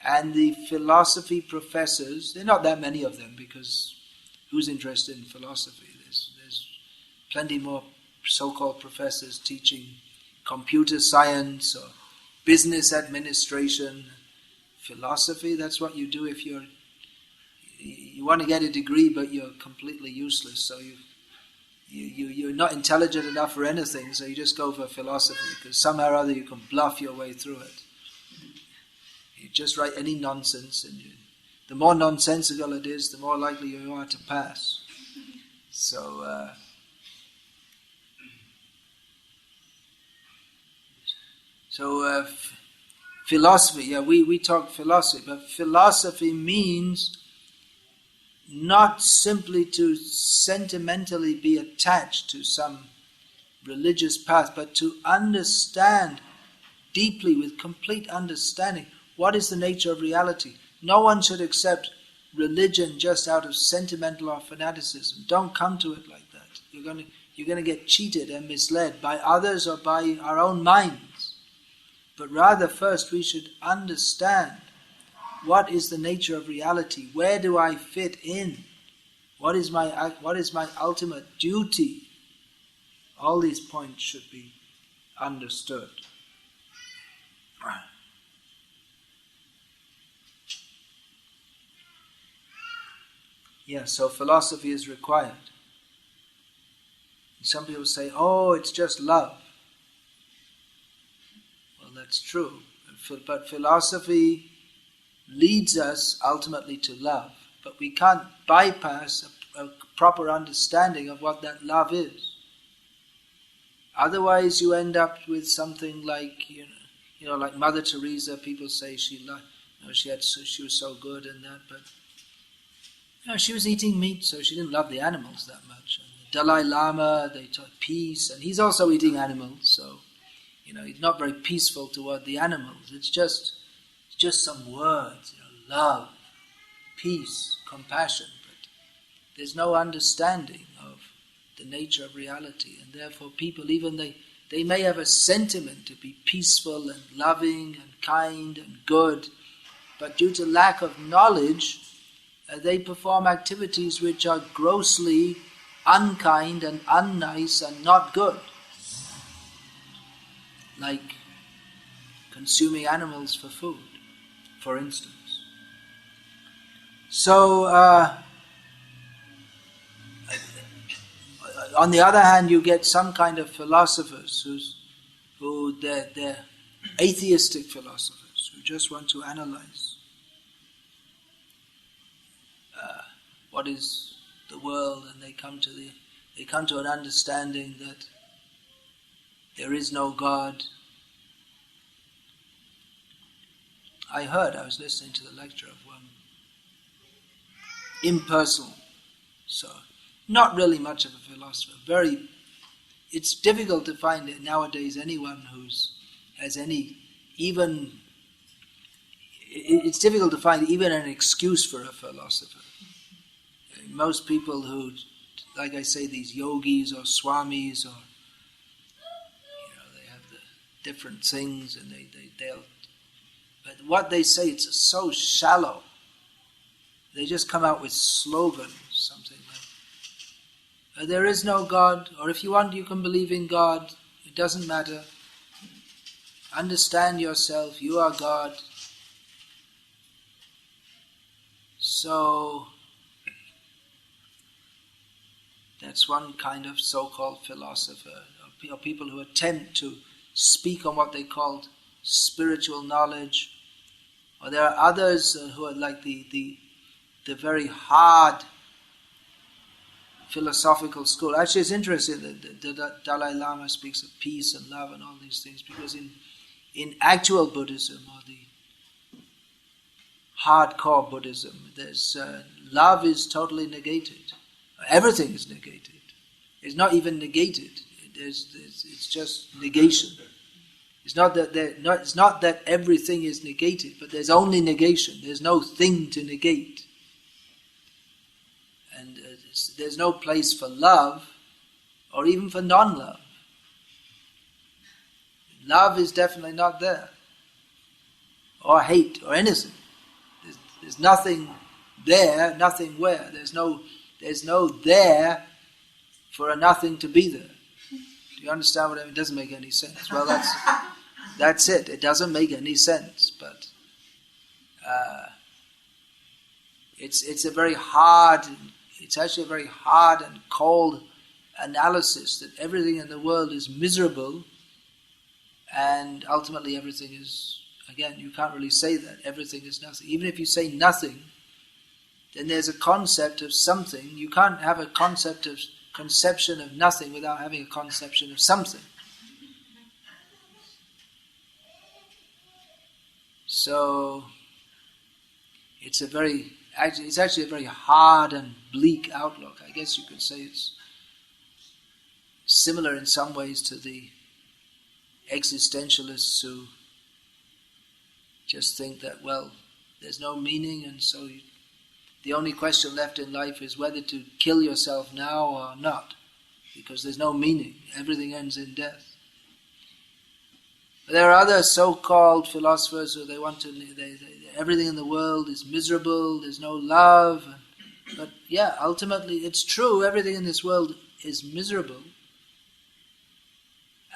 and the philosophy professors, there are not that many of them, because who's interested in philosophy? There's plenty more so-called professors teaching computer science or business administration. Philosophy, that's what you do if you want to get a degree but you're completely useless, so you're not intelligent enough for anything, so you just go for philosophy, because somehow or other you can bluff your way through it. You just write any nonsense, and the more nonsensical it is, the more likely you are to pass. So philosophy, we talk philosophy, but philosophy means not simply to sentimentally be attached to some religious path, but to understand deeply, with complete understanding, what is the nature of reality. No one should accept religion just out of sentimental or fanaticism. Don't come to it like that. You're going to get cheated and misled by others or by our own minds. But rather, first we should understand what is the nature of reality. Where do I fit in? What is my ultimate duty? All these points should be understood. So philosophy is required. Some people say, oh, it's just love. Well, that's true. But philosophy leads us ultimately to love. But we can't bypass a proper understanding of what that love is. Otherwise you end up with something like, like Mother Teresa. People say she was so good and that, but she was eating meat, so she didn't love the animals that much. And the Dalai Lama, they taught peace, and he's also eating animals, so he's not very peaceful toward the animals. It's just some words, love, peace, compassion, but there's no understanding of the nature of reality, and therefore people, even they may have a sentiment to be peaceful and loving and kind and good, but due to lack of knowledge, they perform activities which are grossly unkind and unnice and not good, like consuming animals for food, for instance. So, on the other hand, you get some kind of philosophers who they're atheistic philosophers who just want to analyze what is the world, and they come to an understanding that there is no God. I was listening to the lecture of one impersonal, so not really much of a philosopher. It's difficult to find nowadays anyone it's difficult to find even an excuse for a philosopher. Most people who, like I say, these yogis or swamis, or they have the different things, and they'll. But what they say, it's so shallow. They just come out with slogans, something like, there is no God, or if you want, you can believe in God. It doesn't matter. Understand yourself. You are God. So that's one kind of so-called philosopher, or people who attempt to speak on what they called spiritual knowledge. Or there are others who are like the very hard philosophical school. Actually, it's interesting that the Dalai Lama speaks of peace and love and all these things, because in actual Buddhism, or the hardcore Buddhism, there's love is totally negated. Everything is negated. It's not even negated. It's just negation. It's not that everything is negated, but there's only negation. There's no thing to negate. And there's no place for love or even for non-love. Love is definitely not there. Or hate or anything. There's nothing there, nothing where. There's no there for a nothing to be there. Do you understand what I mean? It doesn't make any sense. Well, that's it. It doesn't make any sense. But it's actually a very hard and cold analysis that everything in the world is miserable, and ultimately everything is, again, you can't really say that. Everything is nothing. Even if you say nothing, then there's a concept of something. You can't have a conception of nothing without having a conception of something. So it's actually a very hard and bleak outlook. I guess you could say it's similar in some ways to the existentialists who just think that, well, there's no meaning, and so the only question left in life is whether to kill yourself now or not, because there's no meaning. Everything ends in death. But there are other so-called philosophers who everything in the world is miserable, there's no love. But yeah, ultimately it's true, everything in this world is miserable.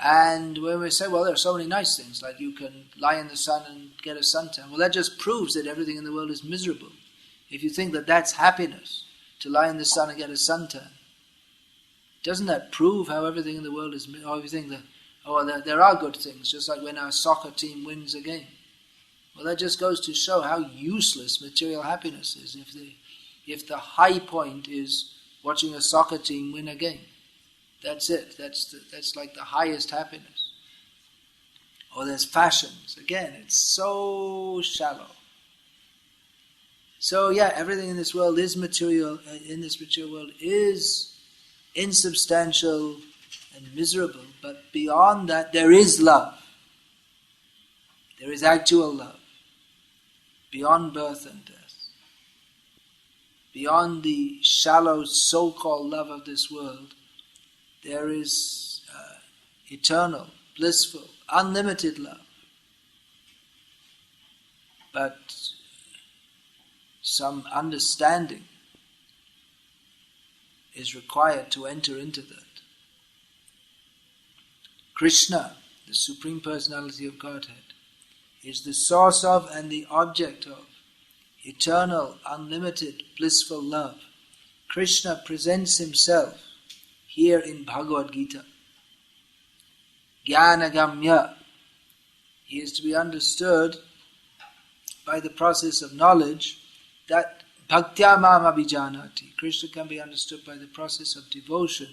And when we say, well, there are so many nice things, like you can lie in the sun and get a suntan, well, that just proves that everything in the world is miserable. If you think that that's happiness, to lie in the sun and get a suntan, doesn't that prove how everything in the world is miserable? Or if you think that, there are good things, just like when our soccer team wins a game. Well, that just goes to show how useless material happiness is if the high point is watching a soccer team win a game. That's it. That's like the highest happiness. Or there's fashions. Again, it's so shallow. So yeah, everything in this world is material. In this material world is insubstantial and miserable. But beyond that, there is love. There is actual love. Beyond birth and death. Beyond the shallow so-called love of this world, there is eternal, blissful, unlimited love. But some understanding is required to enter into that. Krishna, the Supreme Personality of Godhead, is the source of and the object of eternal, unlimited, blissful love. Krishna presents himself here in Bhagavad Gita. Jnanagamya. He is to be understood by the process of knowledge that bhaktya mam abhijanati. Krishna can be understood by the process of devotion,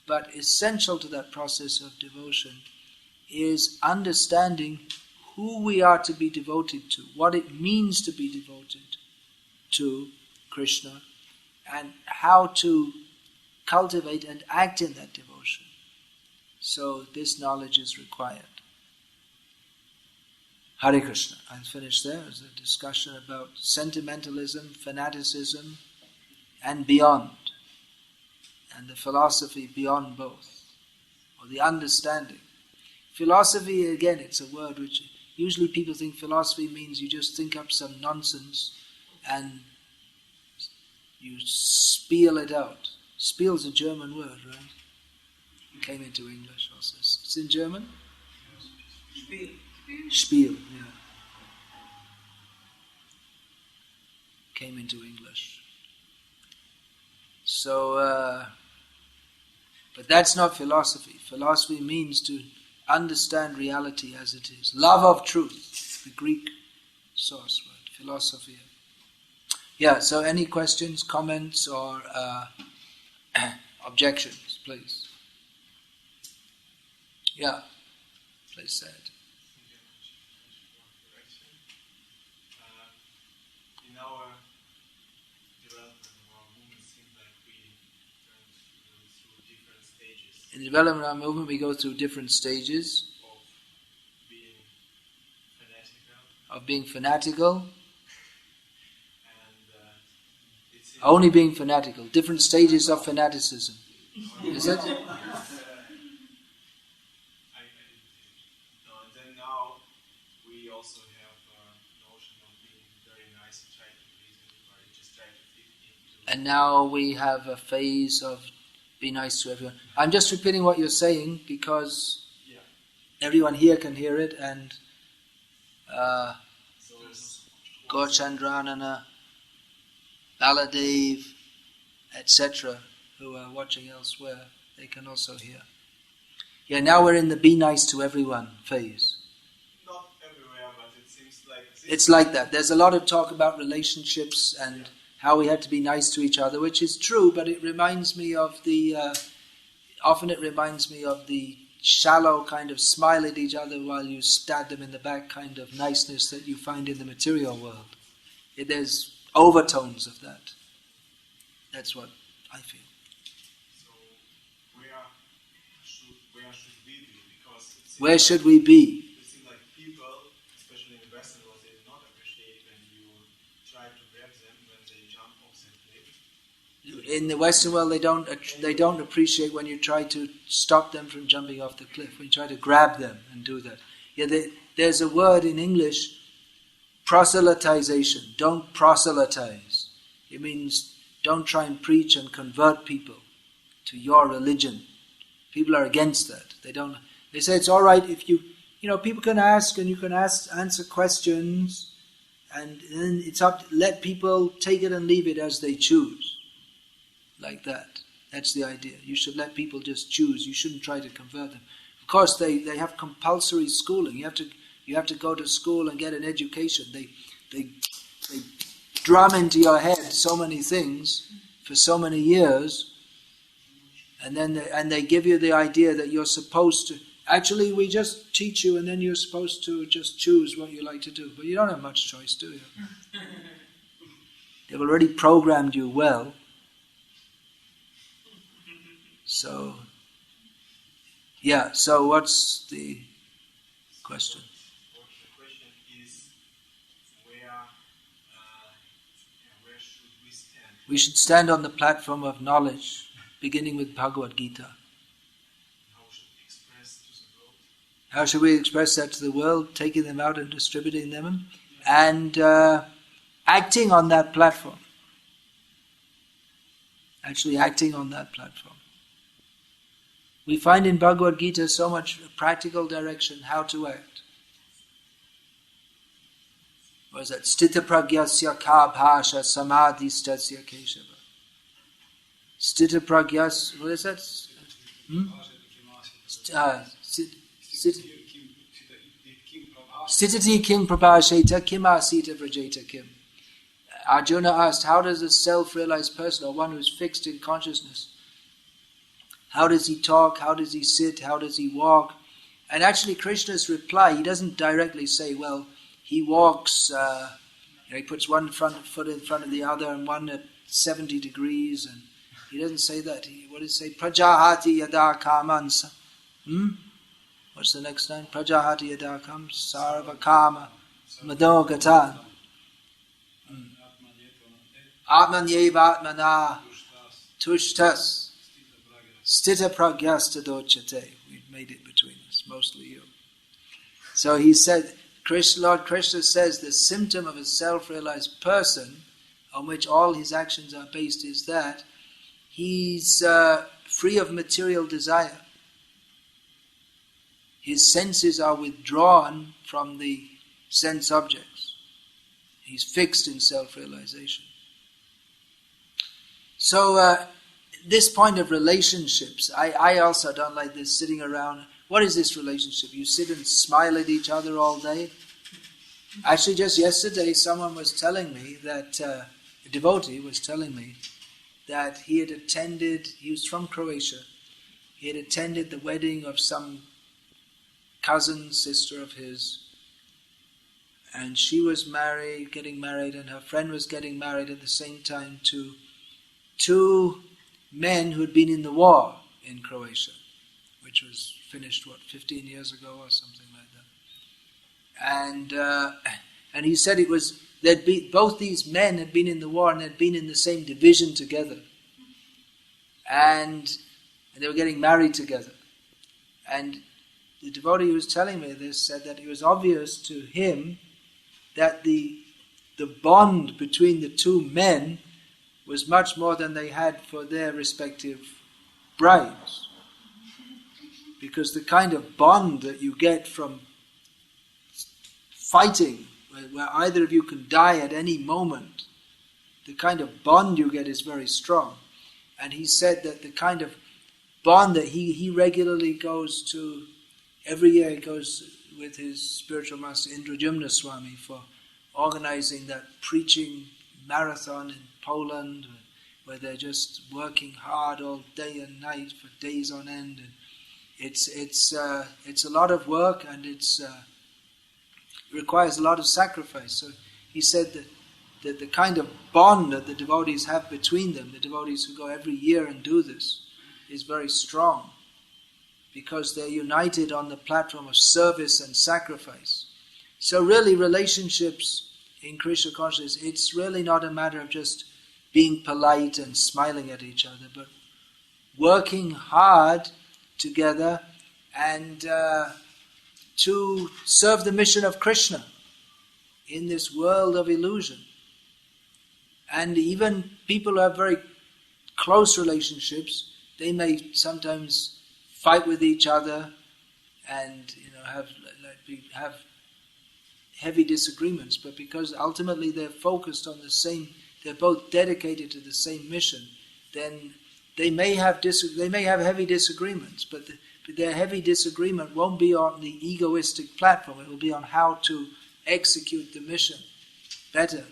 but essential to that process of devotion is understanding who we are to be devoted to, what it means to be devoted to Krishna, and how to cultivate and act in that devotion. So this knowledge is required. Hare Krishna. I'll finish there as a discussion about sentimentalism, fanaticism, and beyond, and the philosophy beyond both, or the understanding. Philosophy, again, it's a word which usually people think philosophy means you just think up some nonsense and you spiel it out. Spiel is a German word, right? It came into English also. It's in German? Spiel. Spiel, yeah. Came into English. So, but that's not philosophy. Philosophy means to understand reality as it is. Love of truth, the Greek source word, philosophia. Yeah, so any questions, comments, or objections, please? Yeah, please say it. In our development of our movement, it seems like we go through different stages. In the development of our movement, we go through different stages of being fanatical. And it seems Only being fanatical. Different stages of fanaticism. Is it? No, and then now we also have a notion of being very nice and try to please everybody, just try to fit into. And now we have a phase of be nice to everyone. I'm just repeating what you're saying because everyone here can hear it, and Gorchandranana, Baladev, etc., who are watching elsewhere, they can also hear. Yeah, now we're in the be nice to everyone phase. Not everywhere, but it seems like... It's like that. There's a lot of talk about relationships and how we have to be nice to each other, which is true, but it reminds me of the... often it reminds me of the shallow kind of smile at each other while you stab them in the back kind of niceness that you find in the material world. There's overtones of that. That's what I feel. So, where should we be? Because where should we be? It seems like people, especially in the Western world, they do not appreciate when you try to grab them when they jump off the cliff. In the Western world, they don't appreciate when you try to stop them from jumping off the cliff. When you try to grab them and do that. Yeah, there's a word in English, proselytization. Don't proselytize. It means don't try and preach and convert people to your religion. People are against that. They say it's all right if people can ask and you can answer questions, and then it's up to let people take it and leave it as they choose. Like that. That's the idea. You should let people just choose. You shouldn't try to convert them. Of course, they have compulsory schooling. You have to go to school and get an education. They drum into your head so many things for so many years, and then they give you the idea that you're supposed to. Actually, we just teach you, and then you're supposed to just choose what you like to do. But you don't have much choice, do you? They've already programmed you well. So, so what's the question? The question is, where should we stand? We should stand on the platform of knowledge, beginning with Bhagavad Gita. How should we express that to the world? Taking them out and distributing them, and acting on that platform. Actually acting on that platform. We find in Bhagavad Gita so much practical direction how to act. What is that? Stita pragyasya ka bhasha samadhistasya keshava. Stita pragyas, what is that? Stitati kim prabhasheta kim asita vrajeta kim. Arjuna asked, how does a self-realized person, or one who's fixed in consciousness, how does he talk, how does he sit, how does he walk? And actually Krishna's reply, he doesn't directly say, well, he walks, he puts one foot in front of the other and one at 70 degrees, and he doesn't say that. What does he say? Prajahati yada kamansa. What's the next line? Prajahati yada kam sarva kama madogatan. Atmanyeva atmana tushtas. Stita pragyasta dochate. We've made it between us, mostly you. So he said, Lord Krishna says the symptom of a self-realized person on which all his actions are based is that he's free of material desire. His senses are withdrawn from the sense objects. He's fixed in self-realization. So this point of relationships, I also don't like this sitting around. What is this relationship? You sit and smile at each other all day? Actually, just yesterday someone was telling me that, a devotee was telling me that he was from Croatia, he had attended the wedding of some cousin, sister of his, and she was getting married, and her friend was getting married at the same time to two men who had been in the war in Croatia, which was finished, 15 years ago or something like that. And he said it was both these men had been in the war and had been in the same division together. And they were getting married together. And the devotee who was telling me this said that it was obvious to him that the bond between the two men was much more than they had for their respective brides. Because the kind of bond that you get from fighting, where either of you can die at any moment, the kind of bond you get is very strong. And he said that the kind of bond that he regularly goes to, every year he goes with his spiritual master Indradyumna Swami for organizing that preaching marathon in Poland, where they're just working hard all day and night for days on end. And it's a lot of work, and it requires a lot of sacrifice. So he said that the kind of bond that the devotees have between them, the devotees who go every year and do this, is very strong, because they're united on the platform of service and sacrifice. So really, relationships in Krishna consciousness, it's really not a matter of just being polite and smiling at each other, but working hard together and to serve the mission of Krishna in this world of illusion. And even people who have very close relationships, they may sometimes fight with each other and have heavy disagreements, but because ultimately they're focused on the same, they're both dedicated to the same mission, then they may have heavy disagreements, but their heavy disagreement won't be on the egoistic platform. It will be on how to execute the mission better.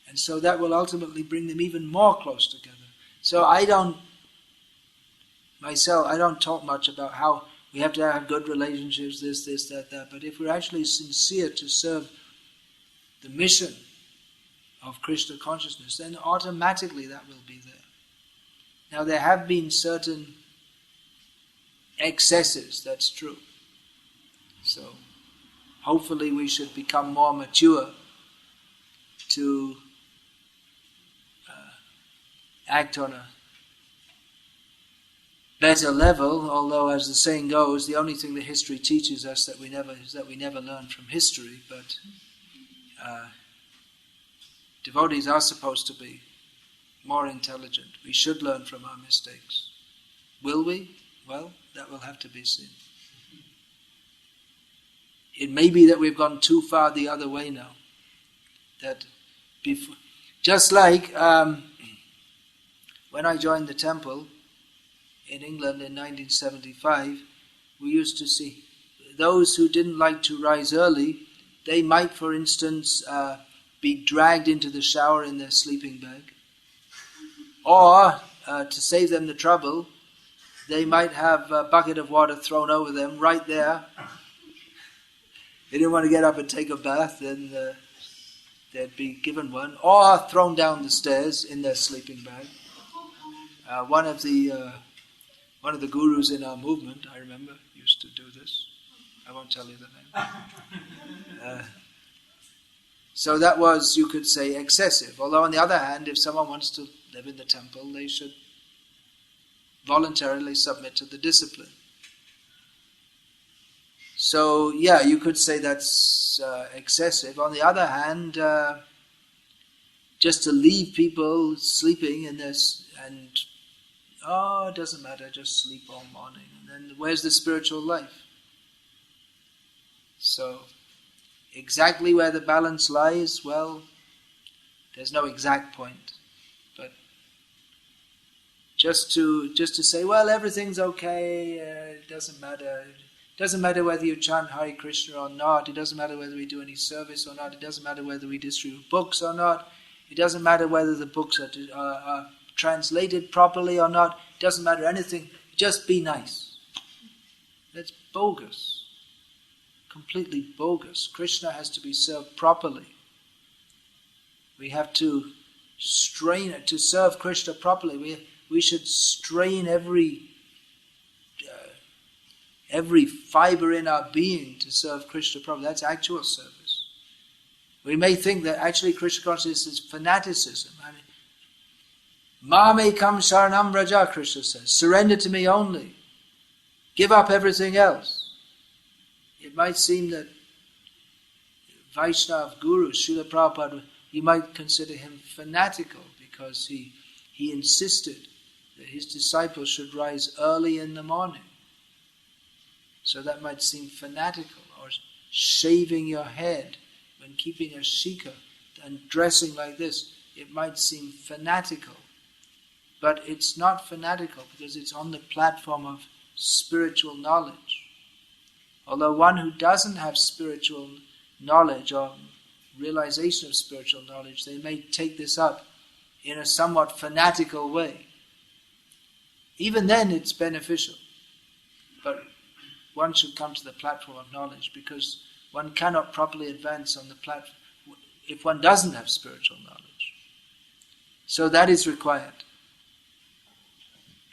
And so that will ultimately bring them even more close together. So I don't talk much about how we have to have good relationships, this, that. But if we're actually sincere to serve the mission of Krishna consciousness, then automatically that will be there. Now there have been certain excesses, that's true. So hopefully we should become more mature to act on a better level, although as the saying goes, the only thing that history teaches us that we never learn from history, but devotees are supposed to be more intelligent. We should learn from our mistakes. Will we? Well, that will have to be seen. It may be that we've gone too far the other way now. That before, just like when I joined the temple in England in 1975, we used to see those who didn't like to rise early, they might, for instance, be dragged into the shower in their sleeping bag. Or, to save them the trouble, they might have a bucket of water thrown over them right there. They didn't want to get up and take a bath, then they'd be given one. Or thrown down the stairs in their sleeping bag. One of the gurus in our movement, I remember, used to do this. I won't tell you the name. So that was, you could say, excessive. Although on the other hand, if someone wants to live in the temple, they should voluntarily submit to the discipline. So, yeah, you could say that's excessive. On the other hand, just to leave people sleeping in this and, it doesn't matter, just sleep all morning. And then where's the spiritual life? So, exactly where the balance lies, well, there's no exact point. But just to say, well, everything's okay, it doesn't matter. It doesn't matter whether you chant Hare Krishna or not. It doesn't matter whether we do any service or not. It doesn't matter whether we distribute books or not. It doesn't matter whether the books are translated properly or not. It doesn't matter anything. Just be nice. That's bogus. Completely bogus. Krishna has to be served properly. We have to strain it to serve Krishna properly. We should strain every fiber in our being to serve Krishna properly. That's actual service. We may think that actually Krishna consciousness is fanaticism. I mean, Mamekam Sharanam Raja, Krishna says, surrender to me only. Give up everything else. It might seem that Vaishnava Guru, Srila Prabhupada, you might consider him fanatical because he insisted that his disciples should rise early in the morning. So that might seem fanatical, or shaving your head when keeping a shikha and dressing like this, it might seem fanatical. But it's not fanatical because it's on the platform of spiritual knowledge. Although one who doesn't have spiritual knowledge or realization of spiritual knowledge, they may take this up in a somewhat fanatical way. Even then it's beneficial. But one should come to the platform of knowledge because one cannot properly advance on the platform if one doesn't have spiritual knowledge. So that is required.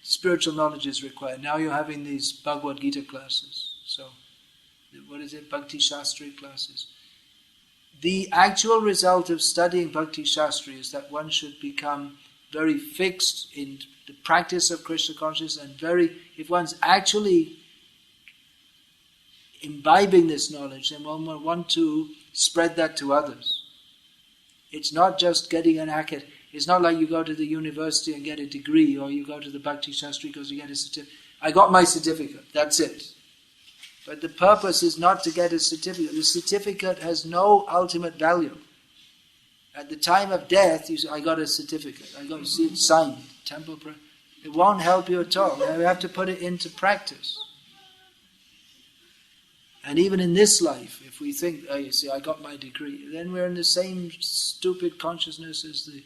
Spiritual knowledge is required. Now you're having these Bhagavad Gita classes. So, what is it? Bhakti Shastri classes. The actual result of studying Bhakti Shastri is that one should become very fixed in the practice of Krishna consciousness and if one's actually imbibing this knowledge, then one will want to spread that to others. It's not just getting an academic. It's not like you go to the university and get a degree, or you go to the Bhakti Shastri because you get a certificate. I got my certificate, that's it. But the purpose is not to get a certificate. The certificate has no ultimate value. At the time of death, you say, I got a certificate. I got to see it signed. It won't help you at all. You have to put it into practice. And even in this life, if we think, oh, you see, I got my degree, then we're in the same stupid consciousnness as the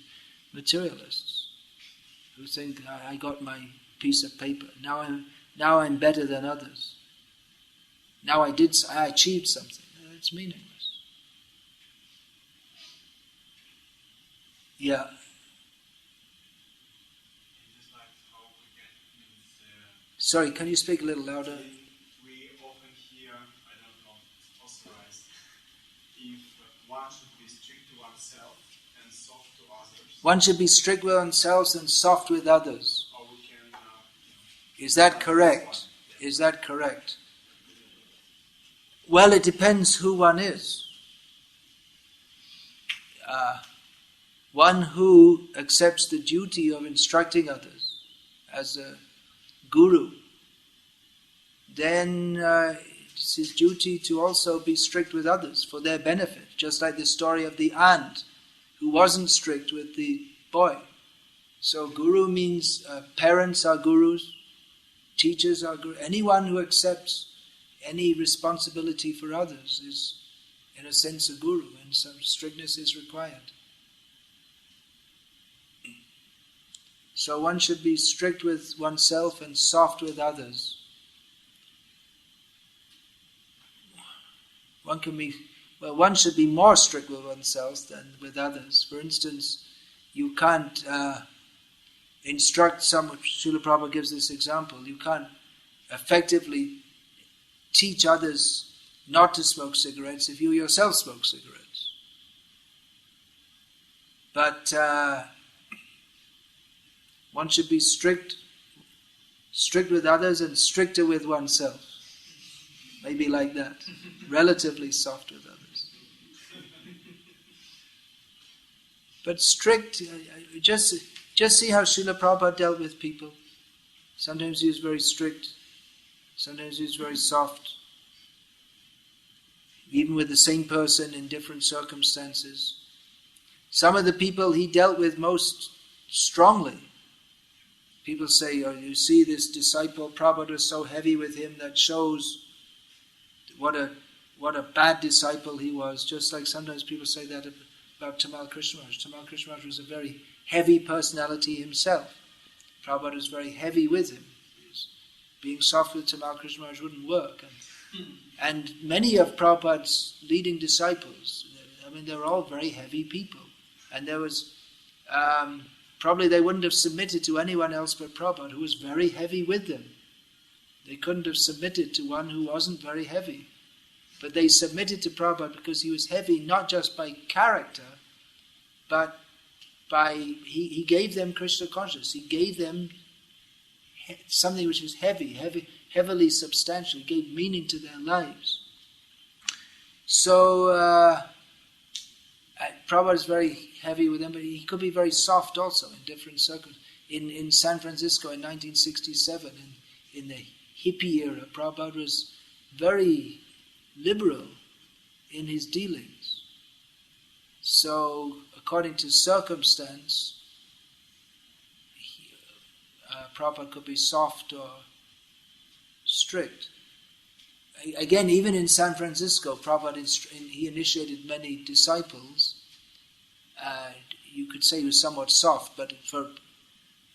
materialists who think, I got my piece of paper. Now I'm better than others. Now I achieved something. It's meaningless. Yeah. Sorry, can you speak a little louder? We often hear, I don't know if it's authorized, if one should be strict to oneself and soft to others. One should be strict with oneself and soft with others. Or we can, Is that correct? Is that correct? Well, it depends who one is. One who accepts the duty of instructing others as a guru, then it's his duty to also be strict with others for their benefit, just like the story of the aunt who wasn't strict with the boy. So guru means parents are gurus, teachers are gurus. Anyone who accepts any responsibility for others is, in a sense, a guru, and some strictness is required. So one should be strict with oneself and soft with others. One should be more strict with oneself than with others. For instance, you can't instruct someone. Srila Prabhupada gives this example. You can't effectively teach others not to smoke cigarettes if you yourself smoke cigarettes. But one should be strict with others and stricter with oneself. Maybe like that. Relatively soft with others. But strict, just see how Srila Prabhupada dealt with people. Sometimes he was very strict. Sometimes he was very soft. Even with the same person in different circumstances. Some of the people he dealt with most strongly. People say, oh, you see this disciple, Prabhupada was so heavy with him, that shows what a bad disciple he was. Just like sometimes people say that about Tamal Krishna Maharaj. Tamal Krishna Maharaj was a very heavy personality himself. Prabhupada was very heavy with him. Being soft with Tamal Krishna Maharaj wouldn't work. And many of Prabhupada's leading disciples, I mean, they were all very heavy people. And there was... probably they wouldn't have submitted to anyone else but Prabhupada, who was very heavy with them. They couldn't have submitted to one who wasn't very heavy. but they submitted to Prabhupada because he was heavy not just by character, but by he gave them Krishna consciousness. He gave them something which was heavily substantial. He gave meaning to their lives. So Prabhupada is very heavy with them, but he could be very soft also in different circles. In San Francisco in 1967, in the hippie era, Prabhupada was very liberal in his dealings. So, according to circumstance, Prabhupada could be soft or strict. Again, even in San Francisco, Prabhupada he initiated many disciples. You could say he was somewhat soft, but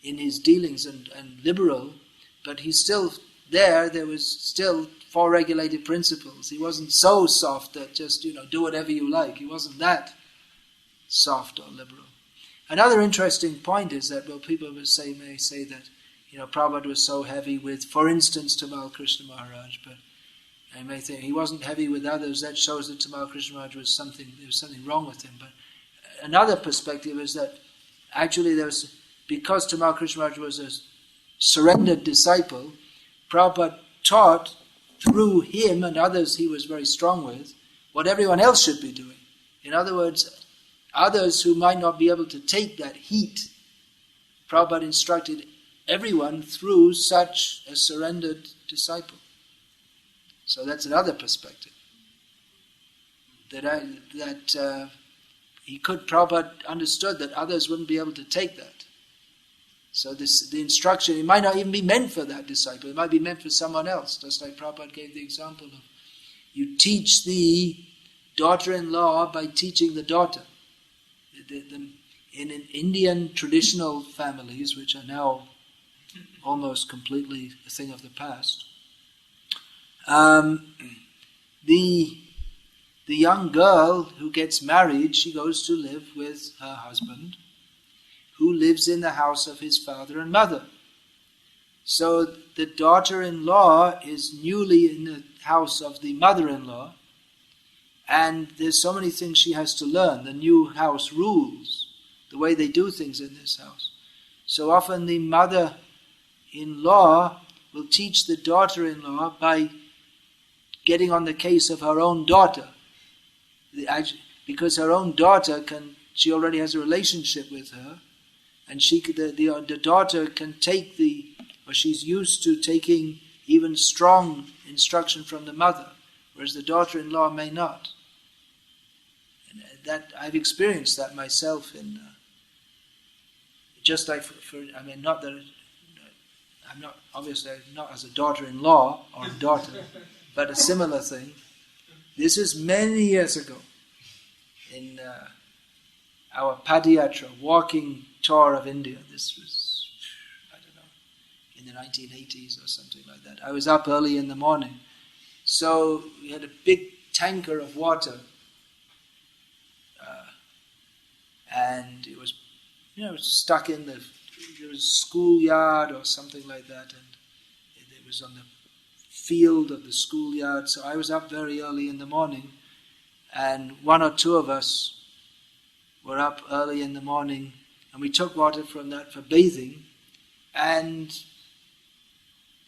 in his dealings and liberal, but he's still there was still 4 regulated principles. He wasn't so soft that just, do whatever you like. He wasn't that soft or liberal. Another interesting point is that, people may say that, Prabhupada was so heavy with, for instance, Tamal Krishna Maharaj, but I may think he wasn't heavy with others. That shows that Tamal Krishna Maharaj there was something wrong with him. But another perspective is that actually because Tamal Krishna Maharaj was a surrendered disciple, Prabhupada taught through him and others he was very strong with what everyone else should be doing. In other words, others who might not be able to take that heat, Prabhupada instructed everyone through such a surrendered disciple. So that's another perspective. Prabhupada understood that others wouldn't be able to take that. So the instruction, it might not even be meant for that disciple. It might be meant for someone else. Just like Prabhupada gave the example of, you teach the daughter-in-law by teaching the daughter. In Indian traditional families, which are now almost completely a thing of the past, the young girl who gets married, she goes to live with her husband, who lives in the house of his father and mother. So the daughter-in-law is newly in the house of the mother-in-law, and there's so many things she has to learn. The new house rules, the way they do things in this house. So often the mother-in-law will teach the daughter-in-law by getting on the case of her own daughter. Because her own daughter she already has a relationship with her, and the daughter can take she's used to taking even strong instruction from the mother, whereas the daughter-in-law may not. And that I've experienced that myself in just like not that I'm not obviously not as a daughter-in-law or a daughter, but a similar thing. This is many years ago in our Padayatra walking tour of India. This was, in the 1980s or something like that. I was up early in the morning. So we had a big tanker of water. And it was, stuck in there was a schoolyard or something like that. And it was on the field of the schoolyard. So I was up very early in the morning. And 1 or 2 of us were up early in the morning, and we took water from that for bathing. And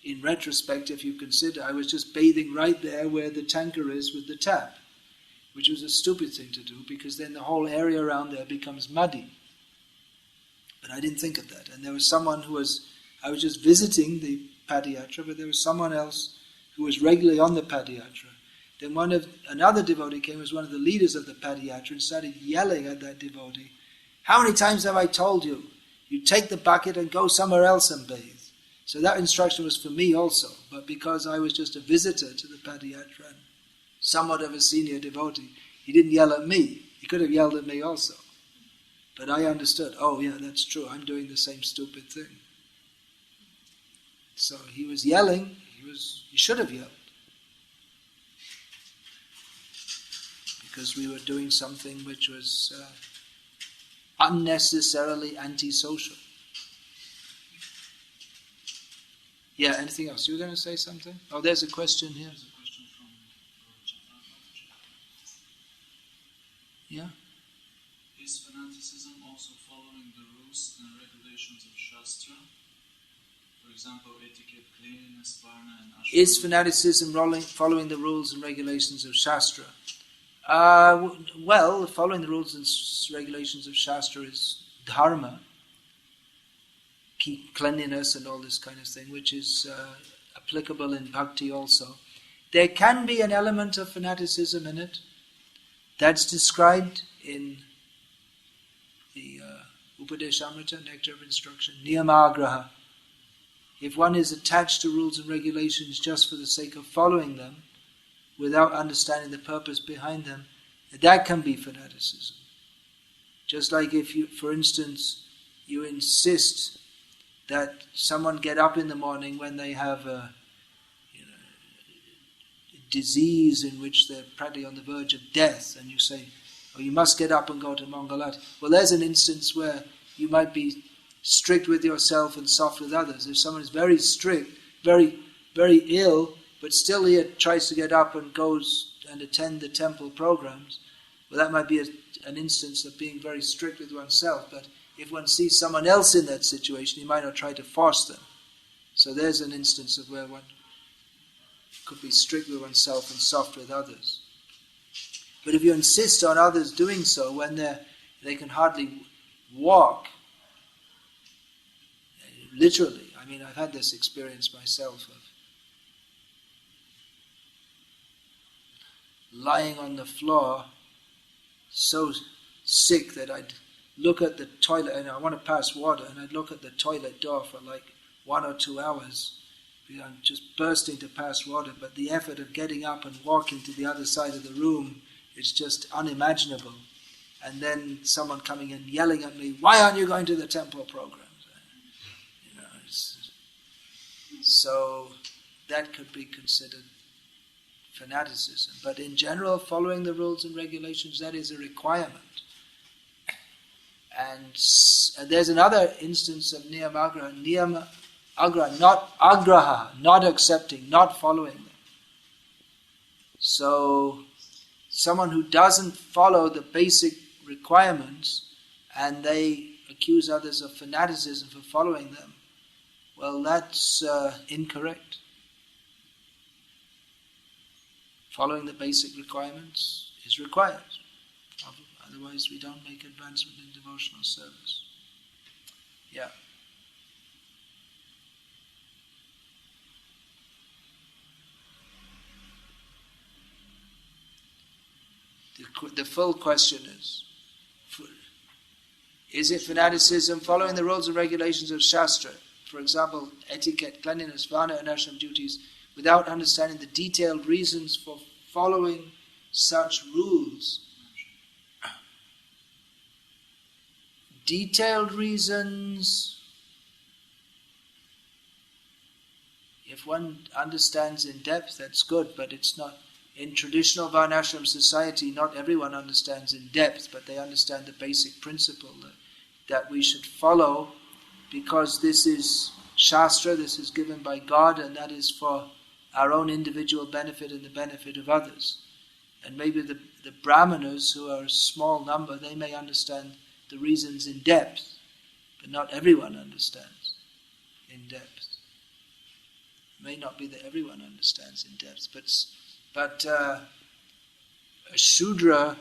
in retrospect, if you consider, I was just bathing right there where the tanker is with the tap, which was a stupid thing to do, because then the whole area around there becomes muddy. But I didn't think of that. And there was someone I was just visiting the Padayatra, but there was someone else who was regularly on the Padayatra. Then another devotee came, was one of the leaders of the Padayatra, and started yelling at that devotee, "How many times have I told you? You take the bucket and go somewhere else and bathe." So that instruction was for me also, but because I was just a visitor to the Padayatra and somewhat of a senior devotee, he didn't yell at me. He could have yelled at me also. But I understood, oh yeah, that's true, I'm doing the same stupid thing. So he was yelling, he should have yelled. Because we were doing something which was unnecessarily antisocial. Yeah, anything else? You were going to say something? Oh, there's a question here. There's a question from Yeah? Is fanaticism also following the rules and regulations of Shastra? For example, etiquette, cleanliness, varna, and ashram? Is fanaticism following the rules and regulations of Shastra? Well, following the rules and regulations of Shastra is dharma, keep cleanliness and all this kind of thing, which is applicable in bhakti also. There can be an element of fanaticism in it. That's described in the Upadeshamrita, Nectar of Instruction, Niyamagraha. If one is attached to rules and regulations just for the sake of following them, without understanding the purpose behind them, that can be fanaticism. Just like if you, for instance, you insist that someone get up in the morning when they have a disease in which they're practically on the verge of death, and you say, oh, you must get up and go to Mangalat. Well, there's an instance where you might be strict with yourself and soft with others. If someone is very strict, very, very ill, but still he tries to get up and goes and attend the temple programs, well, that might be an instance of being very strict with oneself. But if one sees someone else in that situation, he might not try to force them. So there's an instance of where one could be strict with oneself and soft with others. But if you insist on others doing so when they can hardly walk, literally, I mean, I've had this experience myself of lying on the floor, so sick that I'd look at the toilet, and I want to pass water, and I'd look at the toilet door for like 1 or 2 hours. I'm just bursting to pass water, but the effort of getting up and walking to the other side of the room is just unimaginable. And then someone coming in yelling at me, why aren't you going to the temple programs? So that could be considered fanaticism. But in general, following the rules and regulations, that is a requirement. And there's another instance of niyamagraha. Niyamagraha, not agraha, not accepting, not following them. So someone who doesn't follow the basic requirements and they accuse others of fanaticism for following them, well, that's incorrect. Following the basic requirements is required. Otherwise, we don't make advancement in devotional service. Yeah. The full question is it fanaticism following the rules and regulations of Shastra, for example, etiquette, cleanliness, varna and ashram duties, without understanding the detailed reasons for following such rules? Detailed reasons, if one understands in depth, that's good, but it's not. In traditional Varnashram society, not everyone understands in depth, but they understand the basic principle that we should follow, because this is Shastra, this is given by God, and that is for our own individual benefit and the benefit of others. And maybe the Brahmanas, who are a small number, they may understand the reasons in depth, but not everyone understands in depth. It may not be that everyone understands in depth, but a Shudra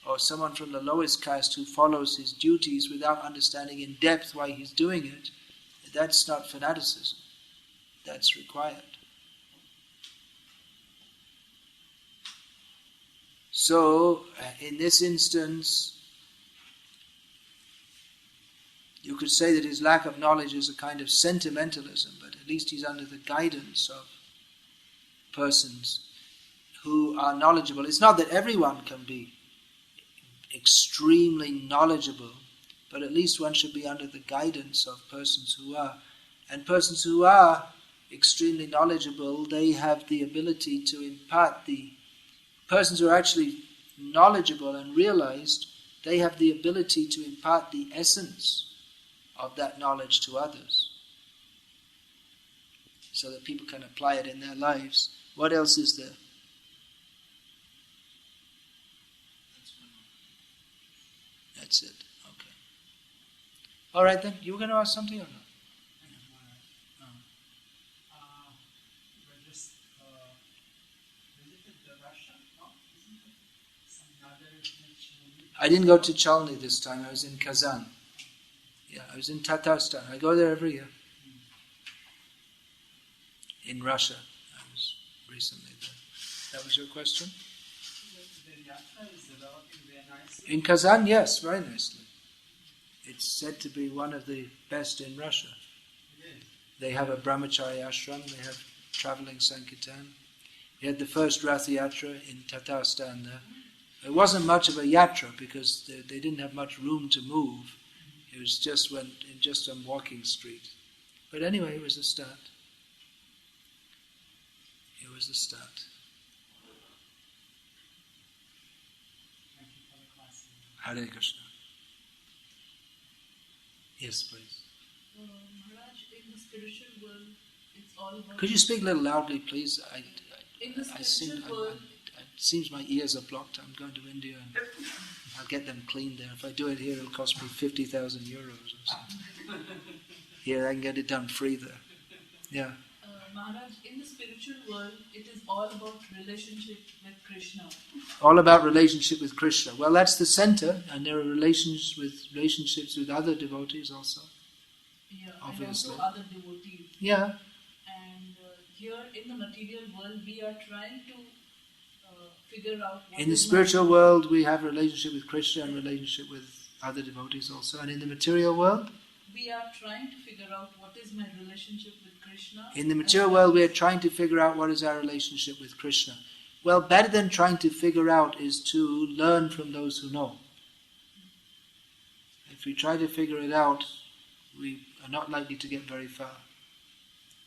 or someone from the lowest caste who follows his duties without understanding in depth why he's doing it, that's not fanaticism. That's required. So, in this instance, you could say that his lack of knowledge is a kind of sentimentalism, but at least he's under the guidance of persons who are knowledgeable. It's not that everyone can be extremely knowledgeable, but at least one should be under the guidance of persons who are. And persons who are extremely knowledgeable, they have the ability to impart persons who are actually knowledgeable and realized, they have the ability to impart the essence of that knowledge to others, so that people can apply it in their lives. What else is there? That's it. Okay. All right then. You were going to ask something or not? We just visited Russia, no? Isn't it? Some other nation. I didn't go to Chalny this time. I was in Kazan. Yeah, I was in Tatarstan. I go there every year. In Russia. I was recently there. That was your question? The yatra is developing very nicely. In Kazan, yes, very nicely. It's said to be one of the best in Russia. It is. They have a brahmachari ashram, they have travelling sankirtan. We had the first Rath Yatra in Tatarstan there. It wasn't much of a yatra because they didn't have much room to move. It was just on walking street. But anyway, it was a start. It was a start. Thank you for the class. Hare Krishna. Yes, please. Maharaj, in the spiritual world, it's all about... Could you speak a little loudly, please? In the spiritual world... It seems my ears are blocked. I'm going to India and I'll get them cleaned there. If I do it here, it'll cost me 50,000 euros or something. Here, I can get it done free there. Yeah. Maharaj, in the spiritual world, it is all about relationship with Krishna. All about relationship with Krishna. Well, that's the center, and there are relationships with other devotees also. Yeah, Obviously. and also other devotees. Yeah. And here in the material world, we are trying to figure out... In the spiritual world, we have a relationship with Krishna and relationship with other devotees also. And in the material world? We are trying to figure out what is my relationship with Krishna. In the material world, we are trying to figure out what is our relationship with Krishna. Well, better than trying to figure out is to learn from those who know. If we try to figure it out, we are not likely to get very far.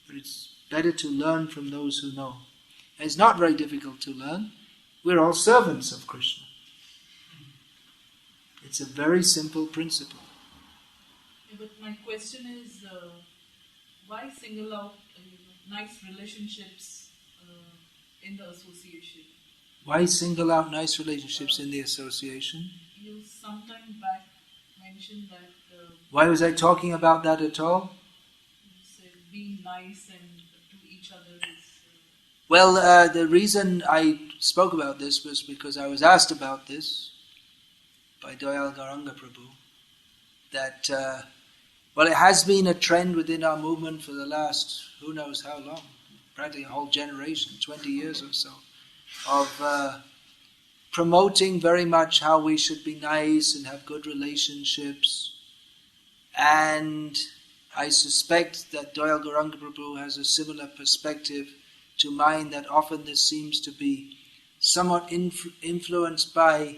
But it's better to learn from those who know. And it's not very difficult to learn. We're all servants of Krishna. It's a very simple principle. Yeah, but my question is, why single out nice relationships in the association? Why single out nice relationships in the association? You sometime back mentioned that... Why was I talking about that at all? You said being nice and to each other is... Well, the reason I spoke about this was because I was asked about this by Dayal Gauranga Prabhu, that, it has been a trend within our movement for the last, who knows how long, practically a whole generation, 20 years or so, of promoting very much how we should be nice and have good relationships. And I suspect that Dayal Gauranga Prabhu has a similar perspective to mine, that often this seems to be somewhat influenced by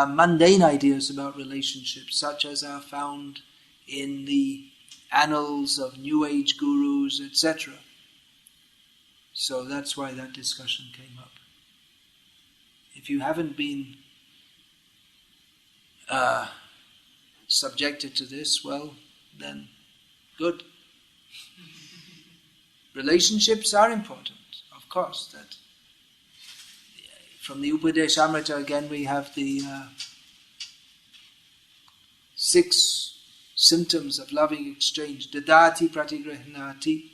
mundane ideas about relationships, such as are found in the annals of New Age gurus, etc. So that's why that discussion came up. If you haven't been subjected to this, well, then good. Relationships are important, of course. That from the Upadeshamrita again, we have the 6 symptoms of loving exchange. Dadati pratigrahnati,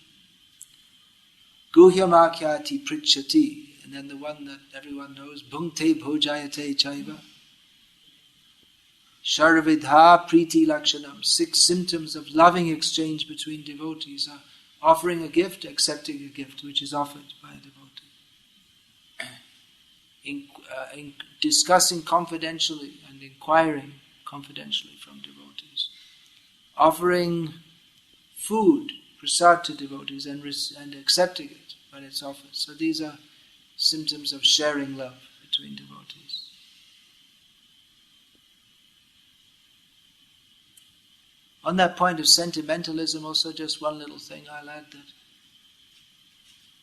guhyamakyati pritchati, and then the one that everyone knows, bhungte bhojayate chaiva. Sharavidha priti lakshanam. 6 symptoms of loving exchange between devotees are offering a gift, accepting a gift which is offered by a devotee. In discussing confidentially and inquiring confidentially from devotees. Offering food, prasad, to devotees and accepting it when it's offered. So these are symptoms of sharing love between devotees. On that point of sentimentalism, also just one little thing I'll add, that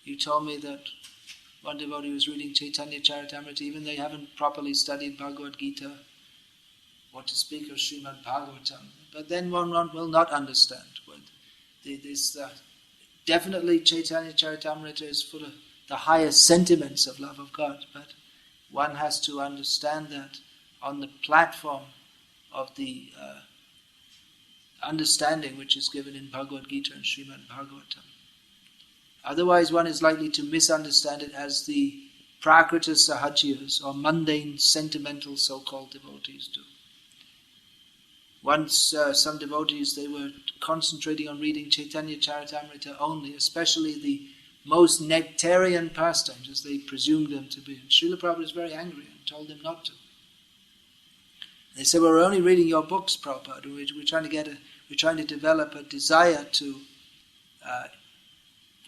you told me that one devotee was reading Chaitanya Charitamrita, even they haven't properly studied Bhagavad Gita, what to speak of Srimad Bhagavatam. But then one will not understand. Definitely Chaitanya Charitamrita is full of the highest sentiments of love of God, but one has to understand that on the platform of the understanding which is given in Bhagavad Gita and Srimad Bhagavatam. Otherwise one is likely to misunderstand it as the Prakrita Sahajiyas, or mundane, sentimental so-called devotees do. Once some devotees, they were concentrating on reading Chaitanya Charitamrita only, especially the most nectarian pastimes, as they presumed them to be. And Srila Prabhupada was very angry and told them not to. They said, "We're only reading your books, Prabhupada. We're trying to develop a desire to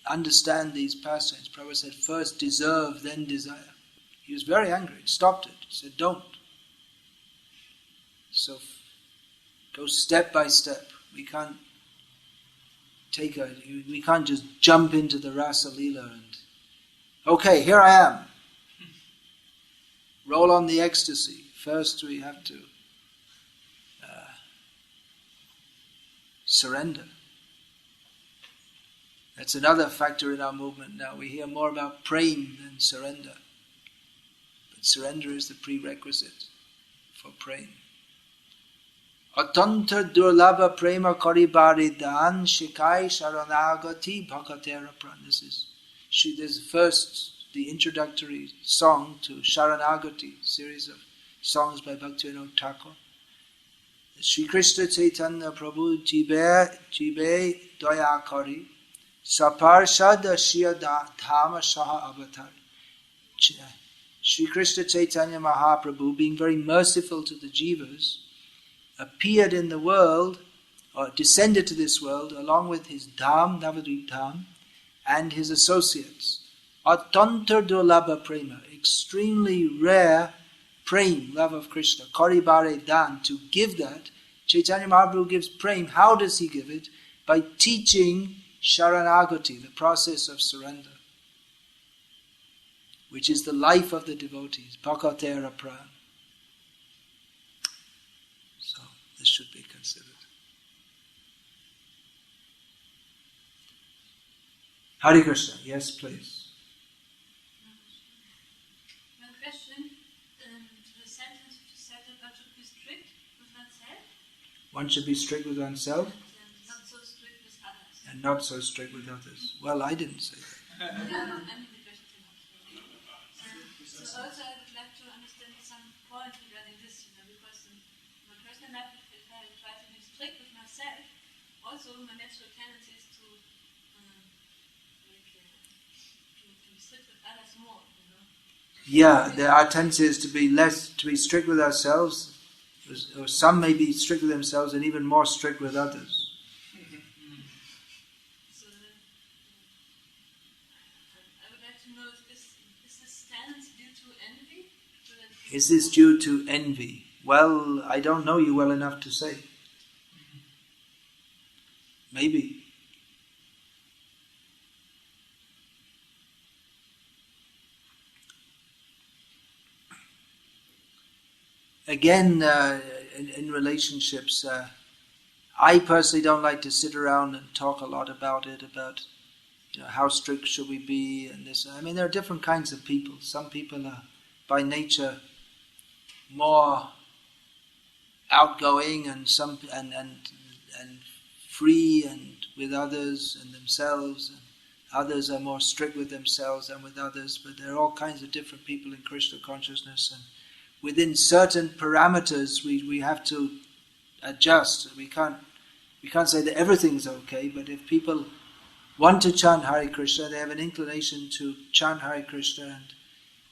understand these pastimes." Prabhupada said, "First deserve, then desire." He was very angry. He stopped it. He said, "Don't." So go step by step. We can't just jump into the Rasa Leela and, okay, here I am. Roll on the ecstasy. First we have to surrender. That's another factor in our movement now. We hear more about prem than surrender. But surrender is the prerequisite for prem. Atanta durlabha prema karibaridan shikai sharanagati bhakatera pran. This is first the introductory song to Sharanagati, series of songs by Bhaktivinoda Thakur. Shri Krishna Chaitanya Prabhu jibe daya kari saparshad shia dhama shaha avatar. Shri Krishna Chaitanya Mahaprabhu, being very merciful to the jivas, appeared in the world, or descended to this world, along with his dham, Navadvip dham, and his associates. Atantar durlabha prema, extremely rare prem, love of Krishna, karibare dan, to give that. Chaitanya Mahaprabhu gives prem. How does he give it? By teaching Sharanagati, the process of surrender, which is the life of the devotees, bhakatera pran. So this should be considered. Hare Krishna, yes please. One question, the sentence you said that one should be strict with oneself? One should be strict with oneself And not so strict with others. and not so strict with others. Well, I didn't say that. I mean the question. So also I would like to understand some point regarding this, because in my personal life, if I try to be strict with myself, also my natural tendency is to be strict with others more, Yeah, there are tendencies to be strict with ourselves, or some may be strict with themselves and even more strict with others. So I would like to know, is this stance due to envy? Is this due to envy? Well, I don't know you well enough to say. Maybe. Again, in relationships, I personally don't like to sit around and talk a lot about it, about how strict should we be and this. I mean, there are different kinds of people. Some people are by nature more outgoing and free and with others and themselves, and others are more strict with themselves and with others. But there are all kinds of different people in Krishna consciousness, and within certain parameters we have to adjust. We can't say that everything's okay, but if people want to chant Hare Krishna, they have an inclination to chant Hare Krishna and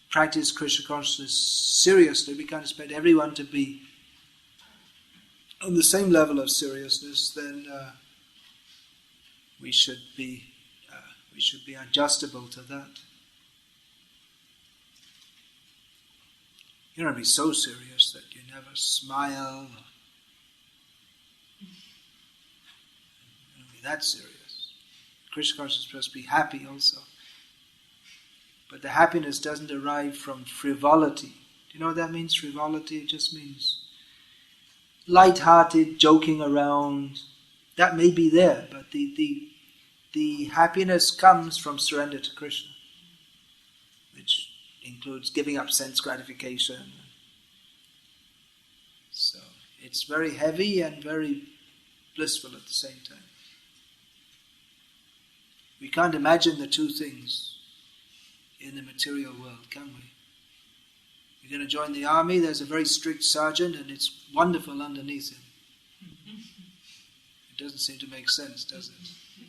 practice Krishna consciousness seriously. We can't expect everyone to be on the same level of seriousness. Then we should be adjustable to that. You don't be so serious that you never smile. You don't be that serious. Krishna consciousness is supposed to be happy also. But the happiness doesn't arrive from frivolity. Do you know what that means, frivolity? It just means light-hearted, joking around. That may be there, but the happiness comes from surrender to Krishna, which includes giving up sense gratification. So, It's very heavy and very blissful at the same time. We can't imagine the two things in the material world, can we? You're going to join the army, there's a very strict sergeant and it's wonderful underneath him. It doesn't seem to make sense, does it?